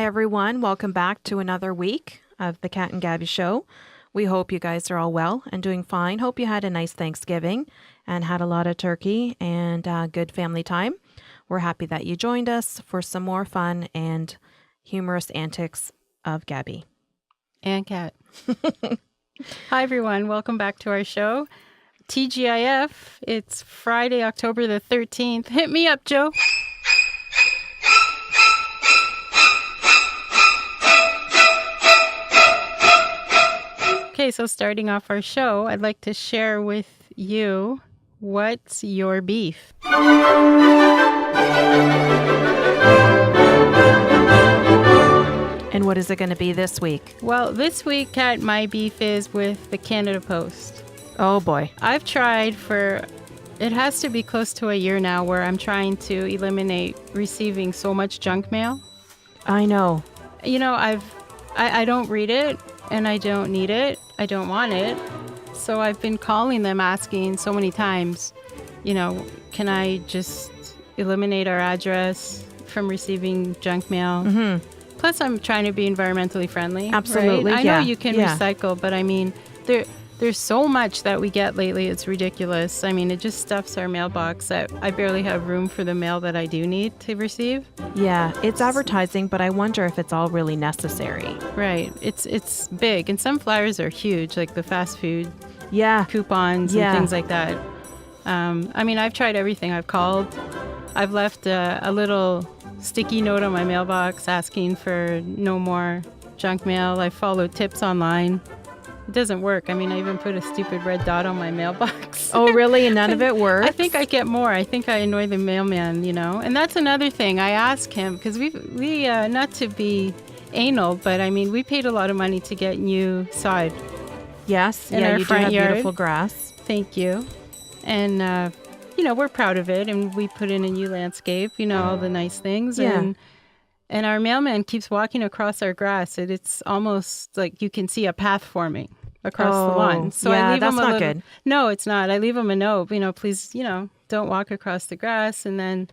everyone. Welcome back to another week of the Kat and Gabby Show. We hope you guys are all well and doing fine. Hope you had a nice Thanksgiving and had a lot of turkey and good family time. We're happy that you joined us for some more fun and humorous antics of Gabby. And Kat. Hi, everyone. Welcome back to our show. TGIF, it's Friday, October the 13th. Hit me up, Joe. Okay, so starting off our show, I'd like to share with you what's your beef. And what is it going to be this week? Well, this week, Kat, my beef is with the Canada Post. Oh, boy. I've tried it has to be close to a year now where I'm trying to eliminate receiving so much junk mail. I know. You know, I don't read it and I don't need it. I don't want it. So I've been calling them asking so many times, you know, can I just eliminate our address from receiving junk mail? Mm-hmm. Plus, I'm trying to be environmentally friendly. Absolutely, right? I know you can yeah. recycle, but I mean, there's so much that we get lately. It's ridiculous. I mean, it just stuffs our mailbox. I barely have room for the mail that I do need to receive. Yeah, it's advertising, but I wonder if it's all really necessary. Right. It's big. And some flyers are huge, like the fast food coupons Yeah. and things like that. I mean, I've tried everything. I've called. I've left a little sticky note on my mailbox asking for no more junk mail. I followed tips online. It doesn't work. I mean, I even put a stupid red dot on my mailbox. Oh, really? And none of it works? I think I get more. I think I annoy the mailman, you know. And that's another thing. I ask him, because we not to be anal, but I mean, we paid a lot of money to get new sod. Yes. In yeah, our you do front have yard. beautiful grass. Thank you. And, you know, we're proud of it. And we put in a new landscape, you know, all the nice things. Yeah. And our mailman keeps walking across our grass. It's almost like you can see a path forming across the lawn. So yeah, I leave that's him not little, good. No, it's not. I leave him a note, you know, please, you know, don't walk across the grass. And then,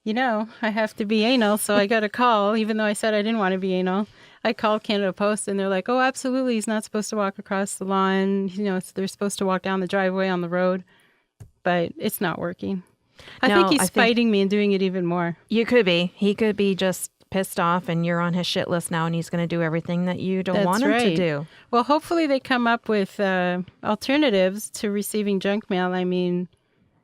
you know, I have to be anal. So I got a call, even though I said I didn't want to be anal. I called Canada Post and they're like, oh, absolutely. He's not supposed to walk across the lawn. You know, they're supposed to walk down the driveway on the road. But it's not working. I think he's fighting me and doing it even more. You could be. He could be just pissed off and you're on his shit list now and he's going to do everything that you don't want him to do. Well, hopefully they come up with alternatives to receiving junk mail. I mean,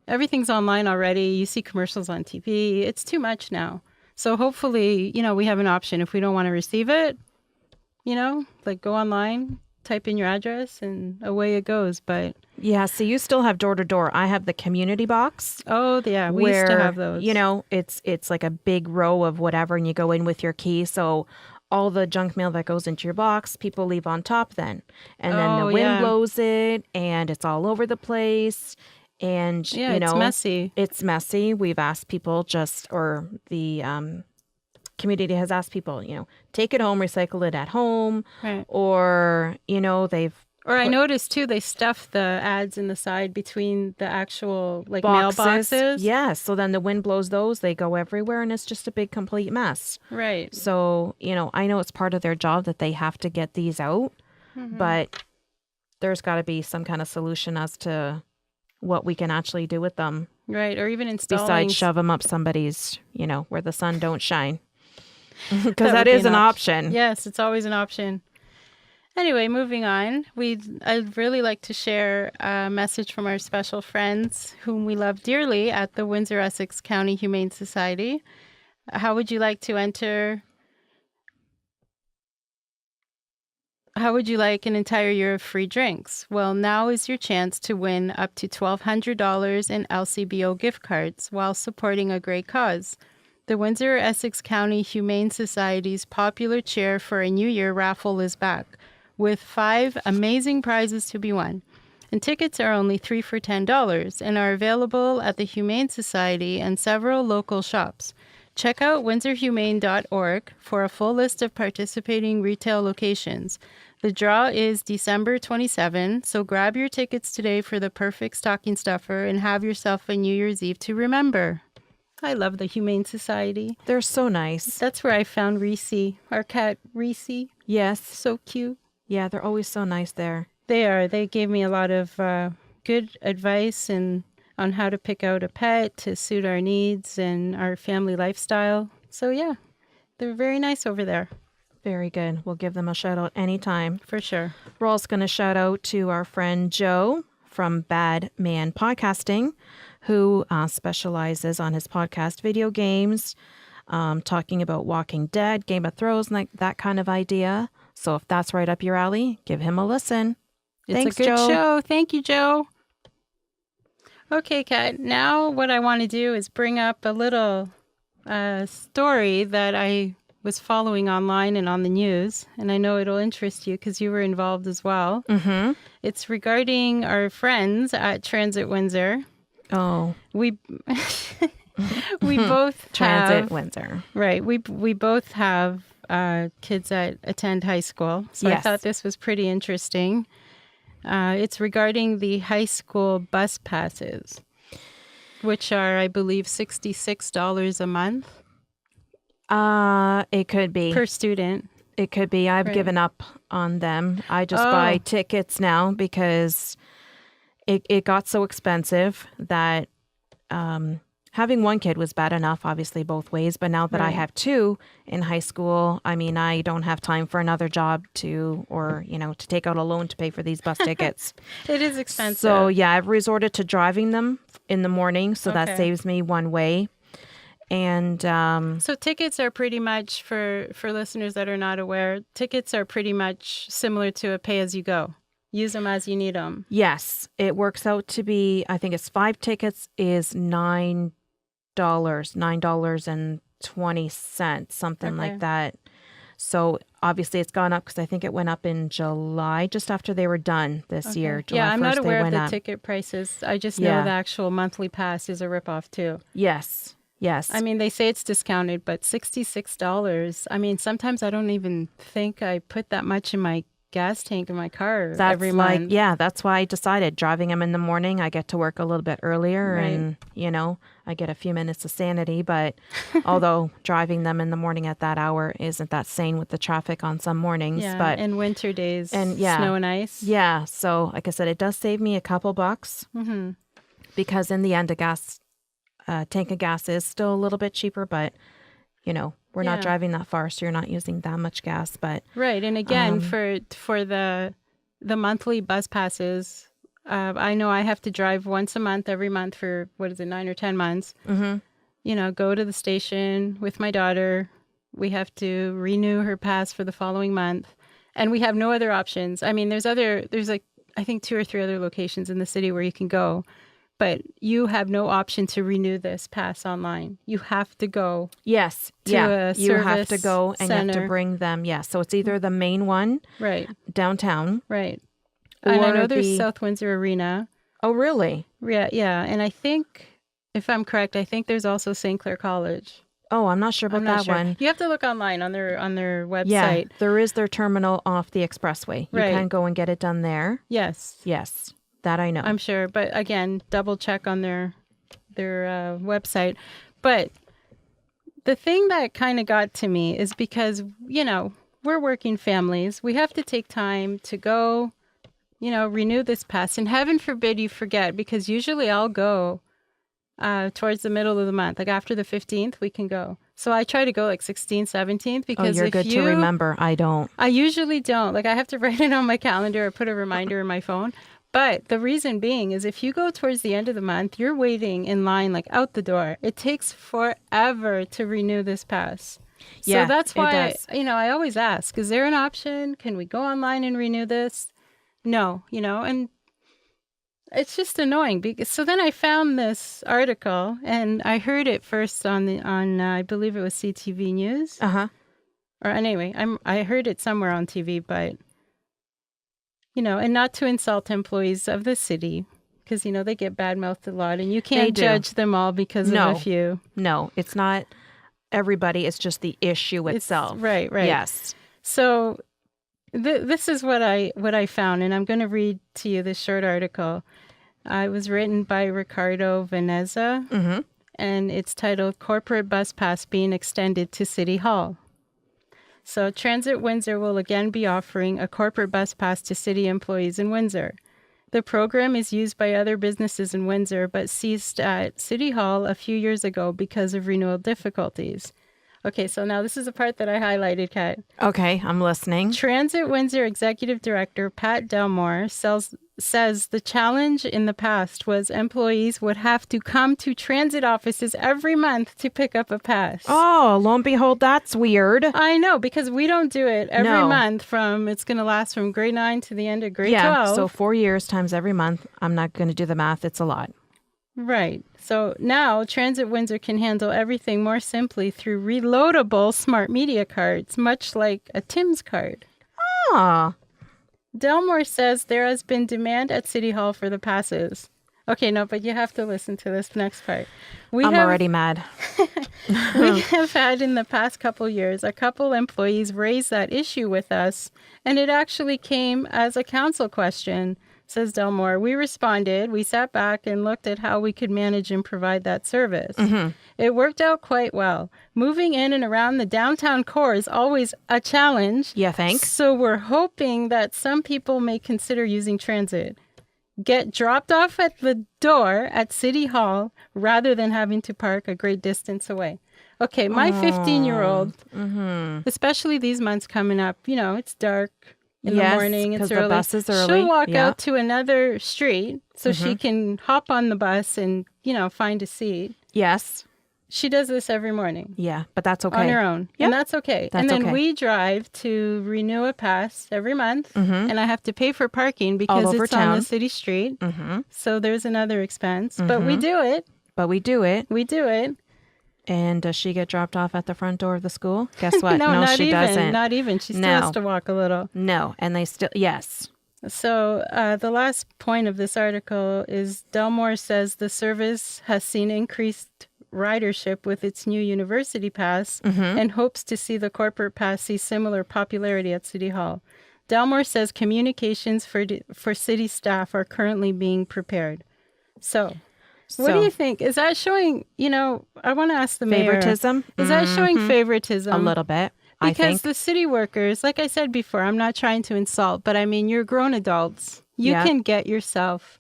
everything's online already. You see commercials on TV. It's too much now. So hopefully, you know, we have an option. If we don't want to receive it, you know, like go online, type in your address and away it goes. But yeah, so you still have door to door. I have the community box. Oh, yeah, we used to have those. You know, it's like a big row of whatever and you go in with your key. So all the junk mail that goes into your box, people leave on top then. And then the wind blows it and it's all over the place. And, yeah, you know, it's messy. It's messy. We've asked people or the community has asked people, you know, take it home, recycle it at home. Right. Or, you know, I noticed, too, they stuff the ads in the side between the actual, like, mailboxes. Yes. So then the wind blows those. They go everywhere, and it's just a big, complete mess. Right. So, you know, I know it's part of their job that they have to get these out, but there's got to be some kind of solution as to what we can actually do with them. Right. Or even installing... Besides shove them up somebody's, you know, where the sun don't shine. Because that is an option. Yes, it's always an option. Anyway, moving on, I'd really like to share a message from our special friends whom we love dearly at the Windsor-Essex County Humane Society. How would you like to enter? How would you like an entire year of free drinks? Well, now is your chance to win up to $1,200 in LCBO gift cards while supporting a great cause. The Windsor-Essex County Humane Society's popular Chair for a New Year raffle is back, with 5 amazing prizes to be won. And tickets are only 3 for $10 and are available at the Humane Society and several local shops. Check out windsorhumane.org for a full list of participating retail locations. The draw is December 27, so grab your tickets today for the perfect stocking stuffer and have yourself a New Year's Eve to remember. I love the Humane Society. They're so nice. That's where I found Reese, our cat Reese. Yes. So cute. Yeah, they're always so nice there. They are. They gave me a lot of good advice on how to pick out a pet to suit our needs and our family lifestyle. So yeah, they're very nice over there. Very good. We'll give them a shout out anytime. For sure. We're also going to shout out to our friend Joe from Bad Man Podcasting, who specializes on his podcast video games, talking about Walking Dead, Game of Thrones, like that kind of idea. So if that's right up your alley, give him a listen. Thanks, It's a good Joe. show. Thank you, Joe. Okay, Kat. Now what I want to do is bring up a little story that I was following online and on the news, and I know it'll interest you because you were involved as well. Mm-hmm. It's regarding our friends at Transit Windsor. Oh, We we both Transit have, Windsor. right. We both have kids that attend high school, so I Yes. thought this was pretty interesting. It's regarding the high school bus passes, which are, I believe, $66 a month It could be. per student. It could be. I've Right. given up on them. I just Oh. buy tickets now because it got so expensive that having one kid was bad enough, obviously both ways. But now that I Right. have two in high school, I mean, I don't have time for another job to take out a loan to pay for these bus tickets. It is expensive. So yeah, I've resorted to driving them in the morning. So that Okay. saves me one way. And So tickets are pretty much, for listeners that are not aware, tickets are pretty much similar to a pay-as-you-go. Use them as you need them. yes, it works out to be, I think it's 5 tickets is $9.20, something Okay. like that. So obviously it's gone up because I think it went up in July, just after they were done this year. July Yeah, I'm 1st, not they aware of went the up. ticket prices. I just know Yeah. the actual monthly pass is a ripoff too. Yes, yes. I mean, they say it's discounted, but $66. I mean, sometimes I don't even think I put that much in my gas tank in my car That's every like, month. yeah, that's why I decided driving them in the morning. I get to work a little bit earlier Right. and, I get a few minutes of sanity. But although driving them in the morning at that hour isn't that sane with the traffic on some mornings. Yeah, But and winter days, and yeah. snow and ice. yeah, so like I said, it does save me a couple bucks Mm-hmm. because in the end, a tank of gas is still a little bit cheaper. But, we're not Yeah. driving that far, so you're not using that much gas. But Right, and again, for the monthly bus passes, I know I have to drive once a month every month for 9 or 10 months. mm-hmm. Go to the station with my daughter. We have to renew her pass for the following month, and we have no other options. I mean, there's like I think 2 or 3 other locations in the city where you can go, but you have no option to renew this pass online. You have to go. Yes. To Yeah. a You have to service go and you have center. to bring them. Yeah. So it's either the main one Right, downtown. right. And I Or know there's the- South Windsor Arena. Oh, really? Yeah. And I think, if I'm correct, I think there's also St. Clair College. Oh, I'm not sure about I'm not that sure. one. You have to look online on their website. Yeah. There is their terminal off the expressway. You Right. can go and get it done there. Yes, Yes. That I know. I'm sure. But again, double check on their website. But the thing that kind of got to me is because, we're working families. We have to take time to go, renew this pass. And heaven forbid you forget, because usually I'll go towards the middle of the month. Like after the 15th, we can go. So I try to go like 16th, 17th, Oh, because you're if good to remember. I don't. I usually don't. Like I have to write it on my calendar or put a reminder in my phone. But the reason being is if you go towards the end of the month, you're waiting in line like out the door. It takes forever to renew this pass. Yeah, So that's it why, does. I always ask, is there an option? Can we go online and renew this? No, and it's just annoying. So then I found this article and I heard it first on I believe it was CTV News. Uh-huh. Or anyway, I heard it somewhere on TV, but and not to insult employees of the city, because they get bad-mouthed a lot, and you can't do. judge them all because No. of a few. No, it's not everybody. It's just the issue It's- itself. right. Yes. So this is what I found, and I'm going to read to you this short article. It was written by Ricardo Veneza, Mm-hmm. and it's titled Corporate Bus Pass Being Extended to City Hall. So Transit Windsor will again be offering a corporate bus pass to city employees in Windsor. The program is used by other businesses in Windsor, but ceased at City Hall a few years ago because of renewal difficulties. Okay, so now this is the part that I highlighted, Kat. Okay, I'm listening. Transit Windsor Executive Director Pat Delmore says the challenge in the past was employees would have to come to transit offices every month to pick up a pass. Oh, lo and behold, that's weird. I know, because we don't do it every No. month it's going to last from grade 9 to the end of grade Yeah, 12. so 4 years times every month. I'm not going to do the math. It's a lot. Right. So now Transit Windsor can handle everything more simply through reloadable smart media cards, much like a Tim's card. Ah, Delmore says there has been demand at City Hall for the passes. Okay, no, but you have to listen to this next part. I'm already mad. We have had in the past couple years, a couple employees raise that issue with us, and it actually came as a council question, says Delmore. We responded, we sat back and looked at how we could manage and provide that service. Mm-hmm. It worked out quite well. Moving in and around the downtown core is always a challenge. Yeah, thanks. So we're hoping that some people may consider using transit. Get dropped off at the door at City Hall rather than having to park a great distance away. Okay, my 15-year-old, especially these months coming up, it's dark in the morning, it's early. The bus is early. She'll walk out to another street so she can hop on the bus and, find a seat. Yes. She does this every morning. Yeah, but that's okay. On her own. Yep. And that's okay. And then we drive to renew a pass every month. And I have to pay for parking because it's on the city street. So there's another expense. But we do it. We do it. And does she get dropped off at the front door of the school? Guess what? No, not she even. doesn't. Not even. She still has to walk a little. No, and they still, yes. So the last point of this article is Delmore says the service has seen increased ridership with its new university pass and hopes to see the corporate pass see similar popularity at City Hall. Delmore says communications for city staff are currently being prepared. So what do you think? Is that showing, I want to ask the mayor. Favoritism? Is that showing favoritism? A little bit, I think. Because the city workers, like I said before, I'm not trying to insult, but I mean, you're grown adults. You can get yourself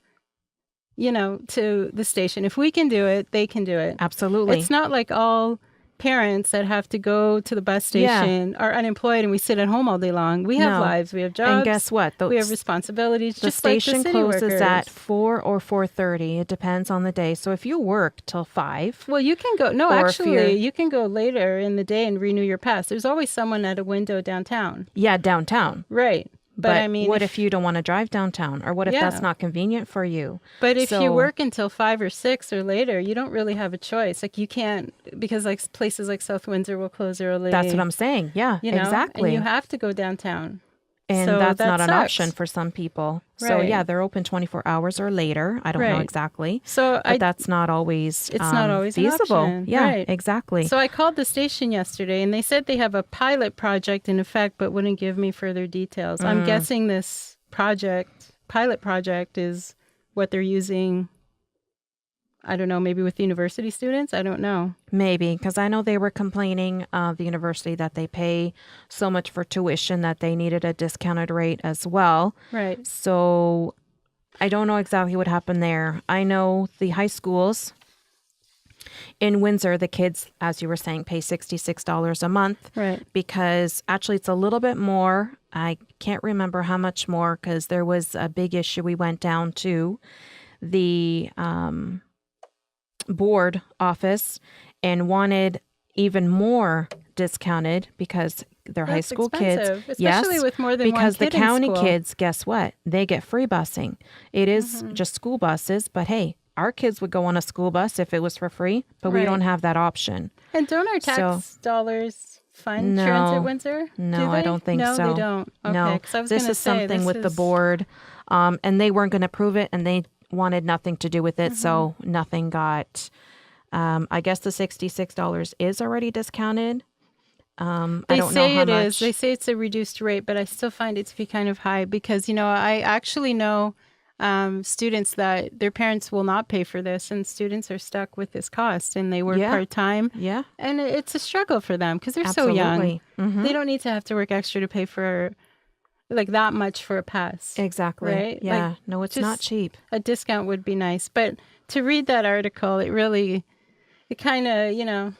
to the station. If we can do it, they can do it. Absolutely. It's not like all parents that have to go to the bus station are unemployed and we sit at home all day long. We have lives. We have jobs. And guess what? We have responsibilities. The just station like the city closes workers. at 4 or 4:30. It depends on the day. So if you work till 5. Well, you can go. No, or actually, you can go later in the day and renew your pass. There's always someone at a window downtown. Yeah, downtown. Right. But I mean, what if you don't want to drive downtown? Or what if that's not convenient for you? But if you work until 5 or 6 or later, you don't really have a choice. Like you can't, because like places like South Windsor will close early. That's what I'm saying. Yeah, exactly. And you have to go downtown. And so that's not an sucks. option for some people. So yeah, they're open 24 hours or later. I don't know exactly. So but that's not always it's not always feasible. An option. Yeah, right. exactly. So I called the station yesterday and they said they have a pilot project in effect, but wouldn't give me further details. I'm guessing this pilot project is what they're using. I don't know, maybe with university students? I don't know. Maybe, because I know they were complaining of the university that they pay so much for tuition that they needed a discounted rate as well. Right. So I don't know exactly what happened there. I know the high schools in Windsor, the kids, as you were saying, pay $66 a month. Right. Because actually it's a little bit more. I can't remember how much more because there was a big issue. We went down to the board office and wanted even more discounted because they're high school expensive, kids. Especially with more than because one kid the county in school. Kids, guess what? They get free busing. It is just school buses, but hey, our kids would go on a school bus if it was for free, but we don't have that option. And don't our tax dollars fund Transit Windsor? No, I don't think so. No, they don't. Okay, no, 'cause I was this gonna is say, something with the board, and they weren't going to approve it, and they wanted nothing to do with it, so nothing got. I guess the $66 is already discounted. I don't know how much. They say it's a reduced rate, but I still find it to be kind of high because I actually know students that their parents will not pay for this, and students are stuck with this cost, and they work Yeah. part-time. Yeah. And it's a struggle for them because they're so young. Absolutely. They don't need to have to work extra to pay for like that much for a pass. Exactly. Right? Yeah. Like, No, it's not just cheap. a discount would be nice. But to read that article, it kind of,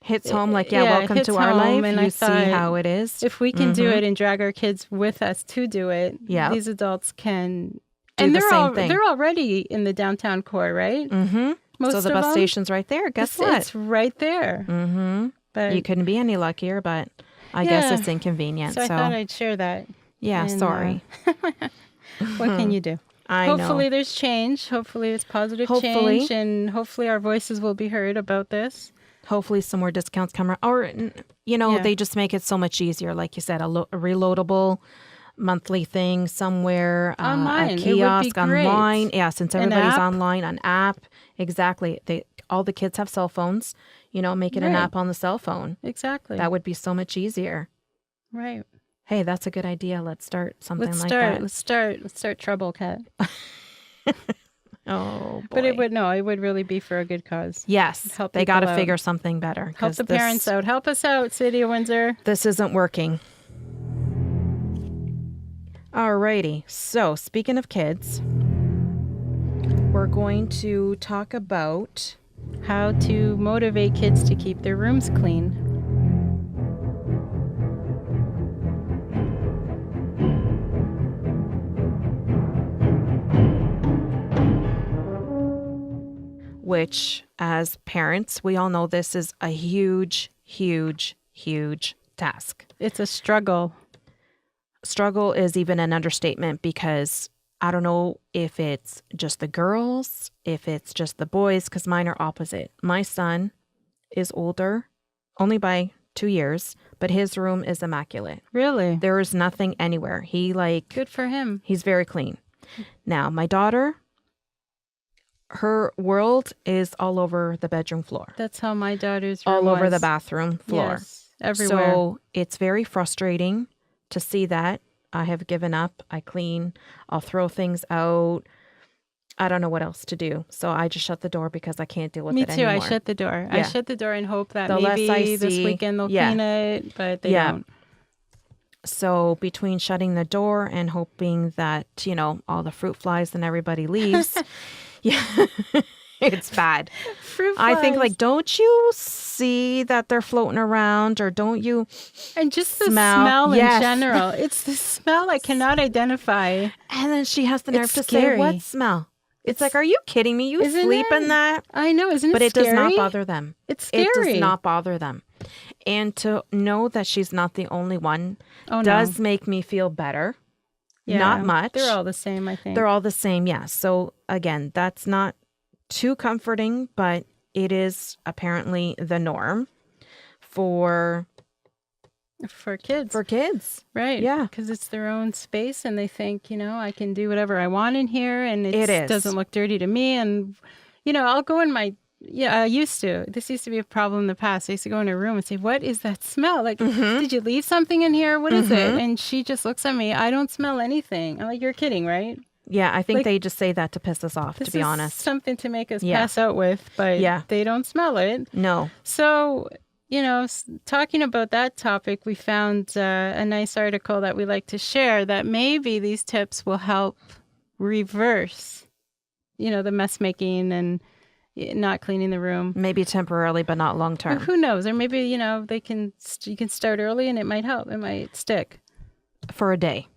Hits home like, welcome hits to our home, life. and You I see thought, how it is. if we can do it and drag our kids with us to do it, Yeah. these adults can Do and the same thing. They're already in the downtown core, right? Mm-hmm. Most So the of bus them, station's right there. Guess what? It's right there. Mm-hmm. But You couldn't be any luckier, but I guess it's inconvenient. So I thought I'd share that. yeah, And, sorry. What can you do? I Hopefully know. there's change. Hopefully it's positive Hopefully. change, and hopefully our voices will be heard about this. Hopefully some more discounts come around. Or, they just make it so much easier. Like you said, a reloadable monthly thing somewhere, Online. a It would be kiosk great. online. Yeah, since An everybody's app. online, an app. Exactly. All the kids have cell phones. Make it an Right. app on the cell phone. Exactly. That would be so much easier. right. Hey, that's a good idea. Let's start something Let's like start. that. Let's start trouble, Kat. Oh, boy. But it would really be for a good cause. Yes, Help they got to people out. figure something better. Help 'cause the parents out. Help us out, City of Windsor. This isn't working. Alrighty. So, speaking of kids, we're going to talk about How to motivate kids to keep their rooms clean. which, as parents, we all know this is a huge, huge, huge task. It's a struggle. Struggle is even an understatement because I don't know if it's just the girls, if it's just the boys, because mine are opposite. My son is older, only by 2 years, but his room is immaculate. Really? There is nothing anywhere. Good for him. He's very clean. Now, my daughter, her world is all over the bedroom floor, That's how my daughter's room all over was. the bathroom floor. Yes, everywhere. So it's very frustrating to see that. I have given up. I clean. I'll throw things out. I don't know what else to do. So I just shut the door because I can't deal with Me it too. anymore. I shut the door. I Yeah. shut the door and hope that The less I maybe this see- weekend they'll yeah. clean it, but they Yeah. don't. So between shutting the door and hoping that, all the fruit flies and everybody leaves, yeah, it's bad. Fruit I think, flies. don't you see that they're floating around, or don't you? And just the smell. smell Yes. in general. It's the smell I cannot identify. And then she has the nerve It's to scary. say, "What smell?" It's like, are you kidding me? You Isn't sleep it? in that? I know, isn't it But it scary? does not bother them. It's scary. It does not bother them. And to know that she's not the only one Oh, does no. make me feel better. Yeah. Not much. They're all the same, I think. They're all the same, yeah. So again, that's not too comforting, but it is apparently the norm for for kids. Right. Yeah. Because it's their own space and they think, I can do whatever I want in here and It is. doesn't look dirty to me. And, I'll go in I used to. This used to be a problem in the past. I used to go in her room and say, "What is that smell? Like, did you leave something in here? What is it?" And she just looks at me. I don't smell anything. I'm like, "You're kidding, right?" Yeah, I think Like, they just say that to piss us off, to be honest. Something to make us Yeah. pass out with, but Yeah. they don't smell it. No. So, talking about that topic, we found a nice article that we like to share that maybe these tips will help reverse, the mess making and not cleaning the room. Maybe temporarily, but not long Or term. who knows? Or maybe, you can start early and it might help. It might stick. For a day.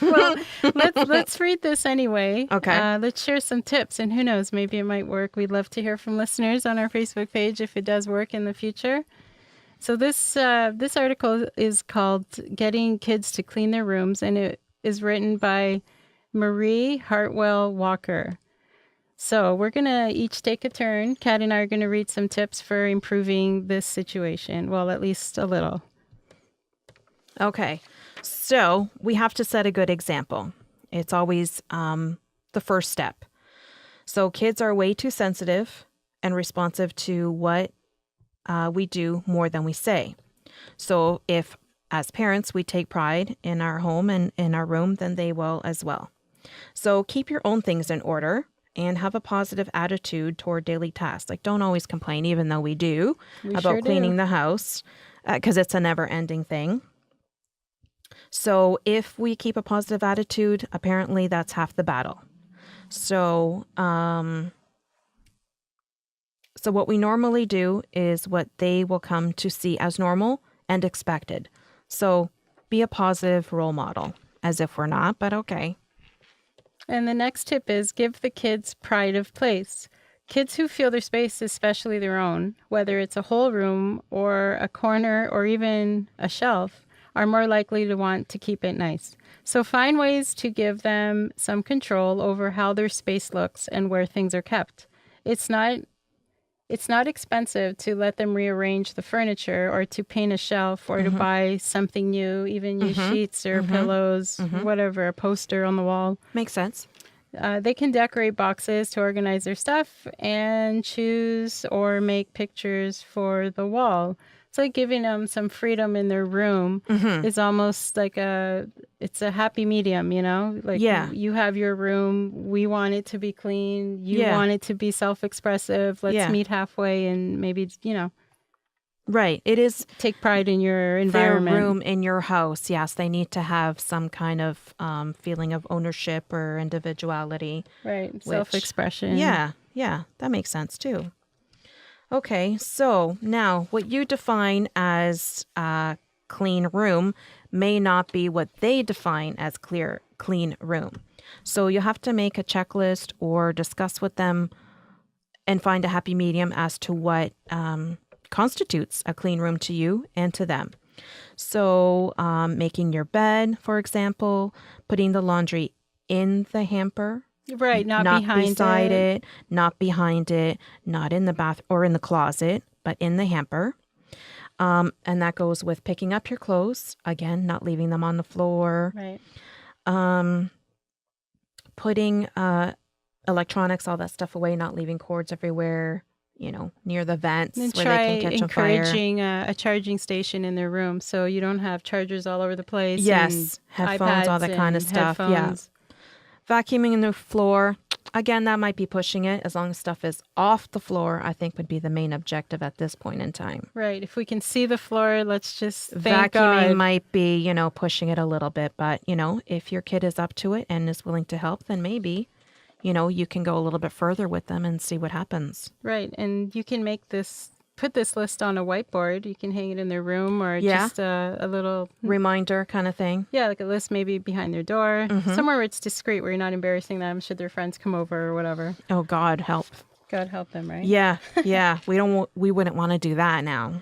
Well, let's read this anyway. Okay. Let's share some tips, and who knows, maybe it might work. We'd love to hear from listeners on our Facebook page if it does work in the future. So this article is called "Getting Kids to Clean Their Rooms," and it is written by Marie Hartwell Walker. So we're gonna each take a turn. Kat and I are gonna read some tips for improving this situation. Well, at least a little. Okay. So we have to set a good example. It's always the first step. So kids are way too sensitive and responsive to what we do more than we say. So if, as parents, we take pride in our home and in our room, then they will as well. So keep your own things in order and have a positive attitude toward daily tasks. Like, don't always complain, even though we do, We about sure cleaning do. the house, because it's a never-ending thing. So if we keep a positive attitude, apparently that's half the battle. So, so what we normally do is what they will come to see as normal and expected. So be a positive role model, as if we're not, but okay. And the next tip is give the kids pride of place. Kids who feel their space, especially their own, whether it's a whole room or a corner or even a shelf, are more likely to want to keep it nice. So find ways to give them some control over how their space looks and where things are kept. It's not expensive to let them rearrange the furniture or to paint a shelf or to buy something new, even new sheets or pillows, whatever, a poster on the wall. Makes sense. They can decorate boxes to organize their stuff and choose or make pictures for the wall. It's like giving them some freedom in their room is almost like it's a happy medium, you know? Like you have your room, we want it to be clean, you want it to be self-expressive. Let's meet halfway and maybe, Right. It is take pride in your environment. their room in your house. Yes, they need to have some kind of feeling of ownership or individuality. Right. Self-expression. Yeah, that makes sense too. Okay, so now what you define as a clean room may not be what they define as clean room. So you have to make a checklist or discuss with them and find a happy medium as to what constitutes a clean room to you and to them. So making your bed, for example, putting the laundry in the hamper. Right, not behind beside it, not behind it, not in the bath or in the closet, but in the hamper. And that goes with picking up your clothes, again, not leaving them on the floor. Right. Putting electronics, all that stuff away, not leaving cords everywhere, near the vents And where they can catch on fire. Encouraging a charging station in their room so you don't have chargers all over the place. Yes, and headphones, all that kind of stuff. Headphones. Yeah. Vacuuming the floor, again, that might be pushing it. As long as stuff is off the floor, I think would be the main objective at this point in time. Right. If we can see the floor, let's just thank Vacuuming God. might be, pushing it a little bit. But, if your kid is up to it and is willing to help, then maybe, you can go a little bit further with them and see what happens. Right. And you can put this list on a whiteboard. You can hang it in their room or just a little reminder kind of thing. Yeah, like a list maybe behind their door, somewhere where it's discreet, where you're not embarrassing them should their friends come over or whatever. Oh, God help. God help them, right? Yeah. We wouldn't want to do that now.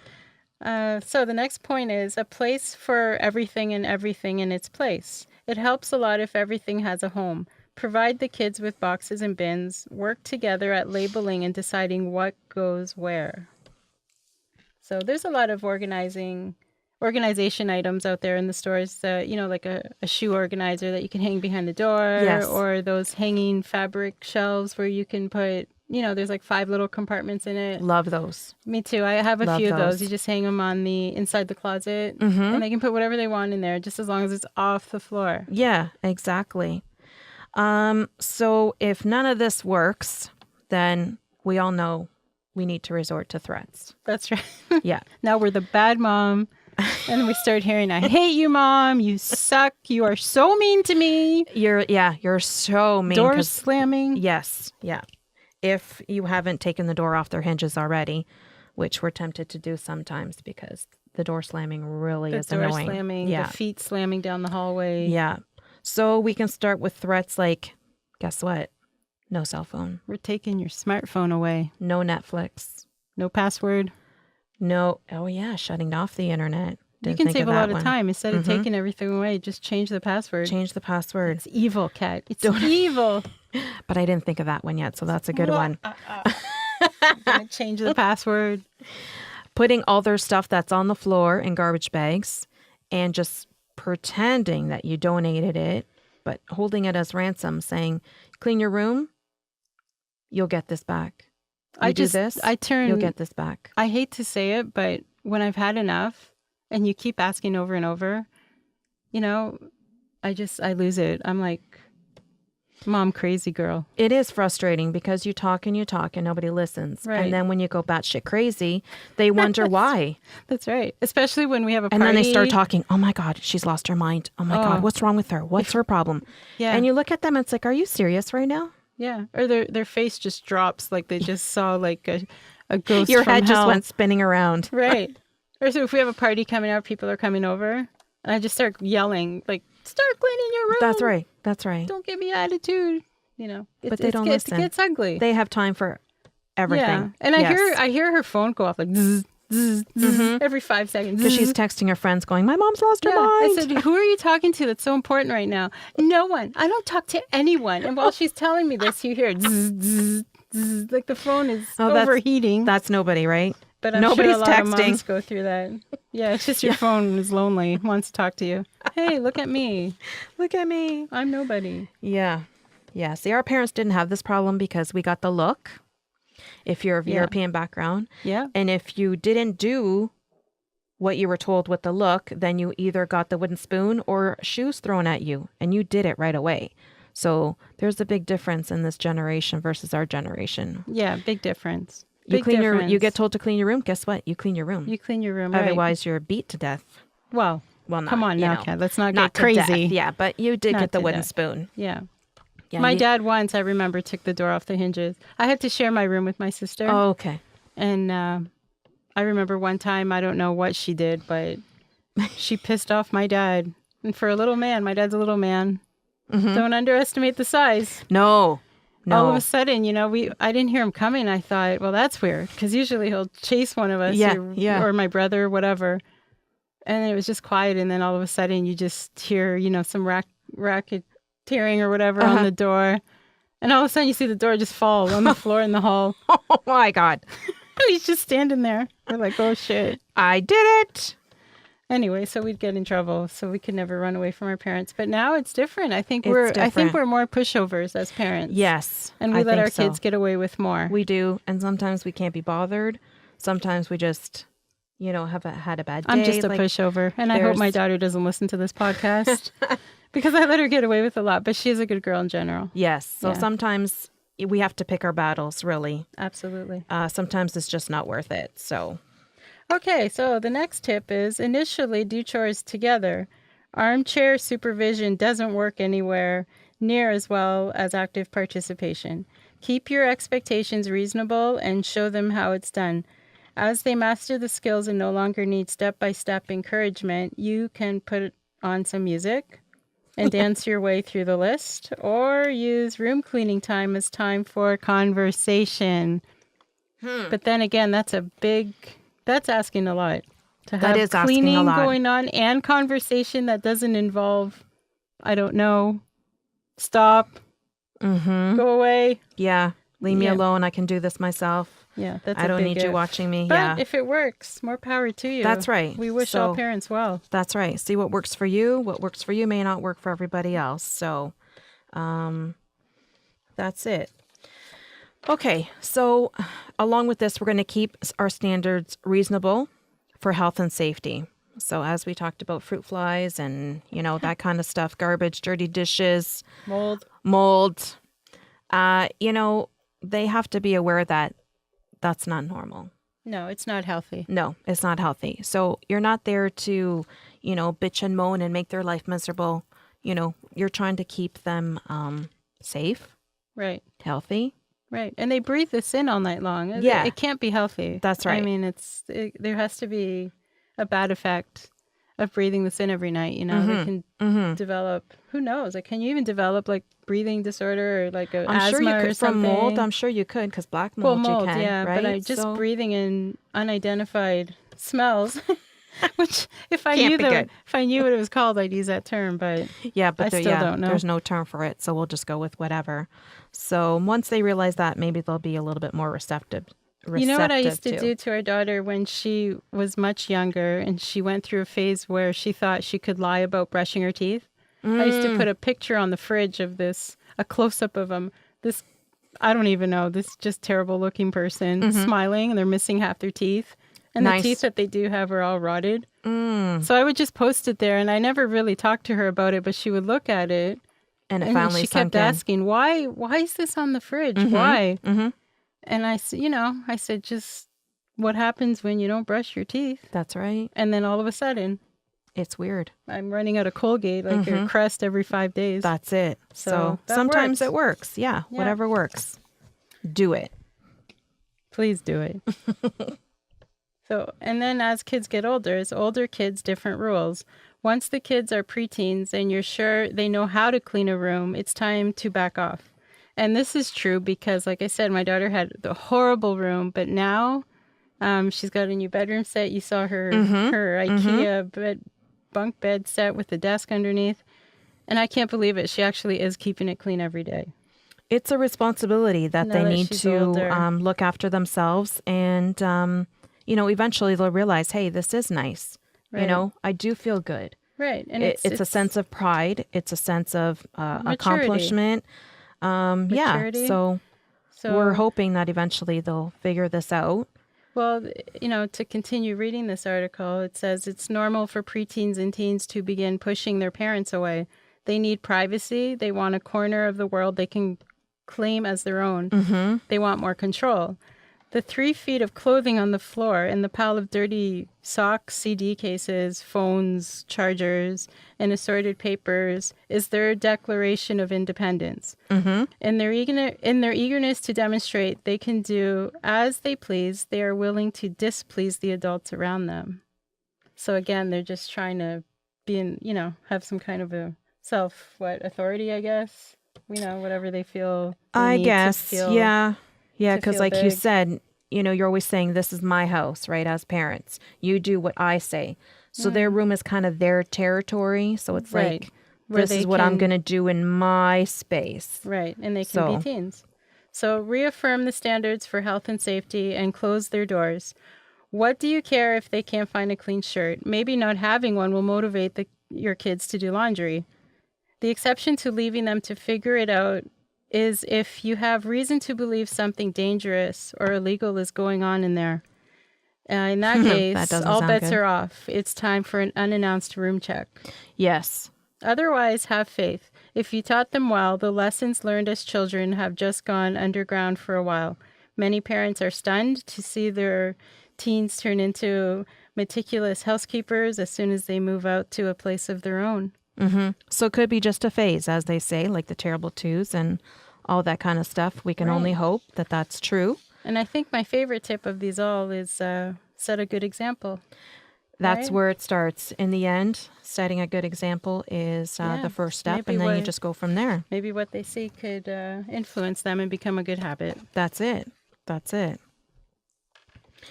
So the next point is a place for everything and everything in its place. It helps a lot if everything has a home. Provide the kids with boxes and bins. Work together at labeling and deciding what goes where. So there's a lot of organization items out there in the stores, like a shoe organizer that you can hang behind the door, or those hanging fabric shelves where you can put, there's like 5 little compartments in it. Love those. Me too. I have a few of those. You just hang them on inside the closet and they can put whatever they want in there just as long as it's off the floor. Yeah, exactly. So if none of this works, then we all know we need to resort to threats. That's right. Yeah. Now we're the bad mom. And we start hearing, I hate you, Mom. You suck. You are so mean to me. You're so mean. Doors slamming. Yes. Yeah. If you haven't taken the door off their hinges already, which we're tempted to do sometimes because the door slamming really is annoying. The door slamming, the feet slamming down the hallway. Yeah. So we can start with threats like, guess what? No cell phone. We're taking your smartphone away. No Netflix. No password. No. Oh, yeah. Shutting off the internet. You can save a lot of time. Instead of taking everything away, just change the password. Change the password. It's evil, Kat. It's evil. But I didn't think of that one yet, so that's a good one. Change the password. Putting all their stuff that's on the floor in garbage bags and just pretending that you donated it, but holding it as ransom, saying, clean your room, you'll get this back. You'll get this back. I hate to say it, but when I've had enough and you keep asking over and over, I lose it. I'm like, Mom crazy girl. It is frustrating because you talk and nobody listens. Right. And then when you go batshit crazy, they wonder why. That's right. Especially when we have a party. And then they start talking, oh my God, she's lost her mind. Oh my God, Oh. what's wrong with her? What's her problem? Yeah. And you look at them and it's like, are you serious right now? Yeah. Or their face just drops like they just saw like a ghost Your from head just hell. went spinning around. Right. Or so if we have a party coming out, people are coming over, and I just start yelling, like, start cleaning your room. That's right. That's right. Don't give me attitude. But they don't listen. It gets ugly. They have time for everything. Yeah. And I hear her phone go off like zzz, zzz, zzz, every 5 seconds. Because she's texting her friends going, my mom's lost her mind. I said, who are you talking to that's so important right now? No one. I don't talk to anyone. And while she's telling me this, you hear zzz, zzz, zzz, like the phone is overheating. That's nobody, right? But I'm Nobody's sure a lot texting. of moms go through that. Yeah, it's just your phone is lonely, wants to talk to you. Hey, look at me. Look at me. I'm nobody. Yeah. Yeah. See, our parents didn't have this problem because we got the look, if you're of European background. Yeah. And if you didn't do what you were told with the look, then you either got the wooden spoon or shoes thrown at you, and you did it right away. So there's a big difference in this generation versus our generation. Yeah, big difference. You get told to clean your room. Guess what? You clean your room. You clean your room. Otherwise, you're beat to death. Well, not, come on now, Kat. Let's not get get crazy. Death, yeah, but you did Not get the to wooden death. spoon. Yeah. Yeah, My dad once, I remember, took the door off the hinges. I had to share my room with my sister. Oh, okay. And I remember one time, I don't know what she did, but she pissed off my dad. And for a little man, my dad's a little man. Mm-hmm. Don't underestimate the size. No. All of a sudden, I didn't hear him coming. I thought, well, that's weird. Because usually he'll chase one of us or my brother or whatever. And then it was just quiet. And then all of a sudden you just hear, some racketeering or whatever on the door. And all of a sudden you see the door just fall on the floor in the hall. Oh, my God. He's just standing there. We're like, oh, shit. I did it. Anyway, so we'd get in trouble, so we could never run away from our parents. But now it's different. I think we're more pushovers as parents. Yes, and we let our kids get away with more. We do, and sometimes we can't be bothered. Sometimes we just, have had a bad day. I'm just a pushover, and I hope my daughter doesn't listen to this podcast because I let her get away with a lot. But she's a good girl in general. Yes, so sometimes we have to pick our battles. Really, absolutely. Sometimes it's just not worth it. So. Okay, so the next tip is initially do chores together. Armchair supervision doesn't work anywhere near as well as active participation. Keep your expectations reasonable and show them how it's done. As they master the skills and no longer need step-by-step encouragement, you can put on some music and dance your way through the list, or use room cleaning time as time for conversation. But then again, that's asking a lot. To have cleaning going on and conversation that doesn't involve, I don't know, stop, go away. Yeah, leave me alone. I can do this myself. Yeah, I don't need you watching me. But if it works, more power to you. That's right. We wish all parents well. That's right. See what works for you. What works for you may not work for everybody else. So that's it. Okay, so along with this, we're going to keep our standards reasonable for health and safety. So as we talked about fruit flies and, that kind of stuff, garbage, dirty dishes, mold, they have to be aware that that's not normal. No, it's not healthy. No, it's not healthy. So you're not there to, bitch and moan and make their life miserable. You're trying to keep them safe, right, healthy. Right. And they breathe this in all night long. Yeah. It can't be healthy. That's right. I mean, there has to be a bad effect of breathing this in every night. They can develop, who knows? Like, can you even develop like breathing disorder or like asthma sure you could, or something? From mold, I'm sure you could, because black mold, mold, you can, yeah, right? But breathing in unidentified smells, which if I knew what it was called, I'd use that term. But I still don't know. There's no term for it, so we'll just go with whatever. So once they realize that, maybe they'll be a little bit more receptive. You know what I used to do to our daughter when she was much younger and she went through a phase where she thought she could lie about brushing her teeth? I used to put a picture on the fridge of a close-up of this, I don't even know, this just terrible looking person smiling, and they're missing half their teeth. And the teeth that they do have are all rotted. So I would just post it there, and I never really talked to her about it, but she would look at it And it And finally she sunk kept in. asking, why is this on the fridge? Why? And I said, just what happens when you don't brush your teeth? That's right. And then all of a sudden, It's weird. I'm running out of Colgate, like a Crest every 5 days. That's it. So that sometimes works. it works. Yeah, whatever works. Do it. Please do it. So, and then as kids get older, as older kids, different rules. Once the kids are preteens and you're sure they know how to clean a room, it's time to back off. And this is true because, like I said, my daughter had the horrible room, but now she's got a new bedroom set. You saw her IKEA bunk bed set with the desk underneath. And I can't believe it. She actually is keeping it clean every day. It's a responsibility that they need to look after themselves. And, eventually they'll realize, hey, this is nice. Right. I do feel good. Right. And it's a sense of pride. It's a sense of maturity. Accomplishment. Maturity. So we're hoping that eventually they'll figure this out. Well, to continue reading this article, it says it's normal for preteens and teens to begin pushing their parents away. They need privacy. They want a corner of the world they can claim as their own. They want more control. The 3 feet of clothing on the floor and the pile of dirty socks, CD cases, phones, chargers, and assorted papers is their declaration of independence. In their eagerness to demonstrate they can do as they please, they are willing to displease the adults around them. So again, they're just trying to have some kind of a authority, I guess. Whatever they feel. I guess, yeah, because like you big. said, you're always saying this is my house, right? As parents, you do what I say. So their room is kind of their territory. So it's like, this is what I'm going to do in my space. Right, and they can be teens. So reaffirm the standards for health and safety and close their doors. What do you care if they can't find a clean shirt? Maybe not having one will motivate your kids to do laundry. The exception to leaving them to figure it out is if you have reason to believe something dangerous or illegal is going on in there. In that case, all bets are off. It's time for an unannounced room check. Yes. Otherwise, have faith. If you taught them well, the lessons learned as children have just gone underground for a while. Many parents are stunned to see their teens turn into meticulous housekeepers as soon as they move out to a place of their own. So it could be just a phase, as they say, like the terrible twos and all that kind of stuff. We can only hope that that's true. And I think my favorite tip of these all is set a good example. That's where it starts. In the end, setting a good example is the first step, and then you just go from there. Maybe what they see could influence them and become a good habit. That's it. That's it.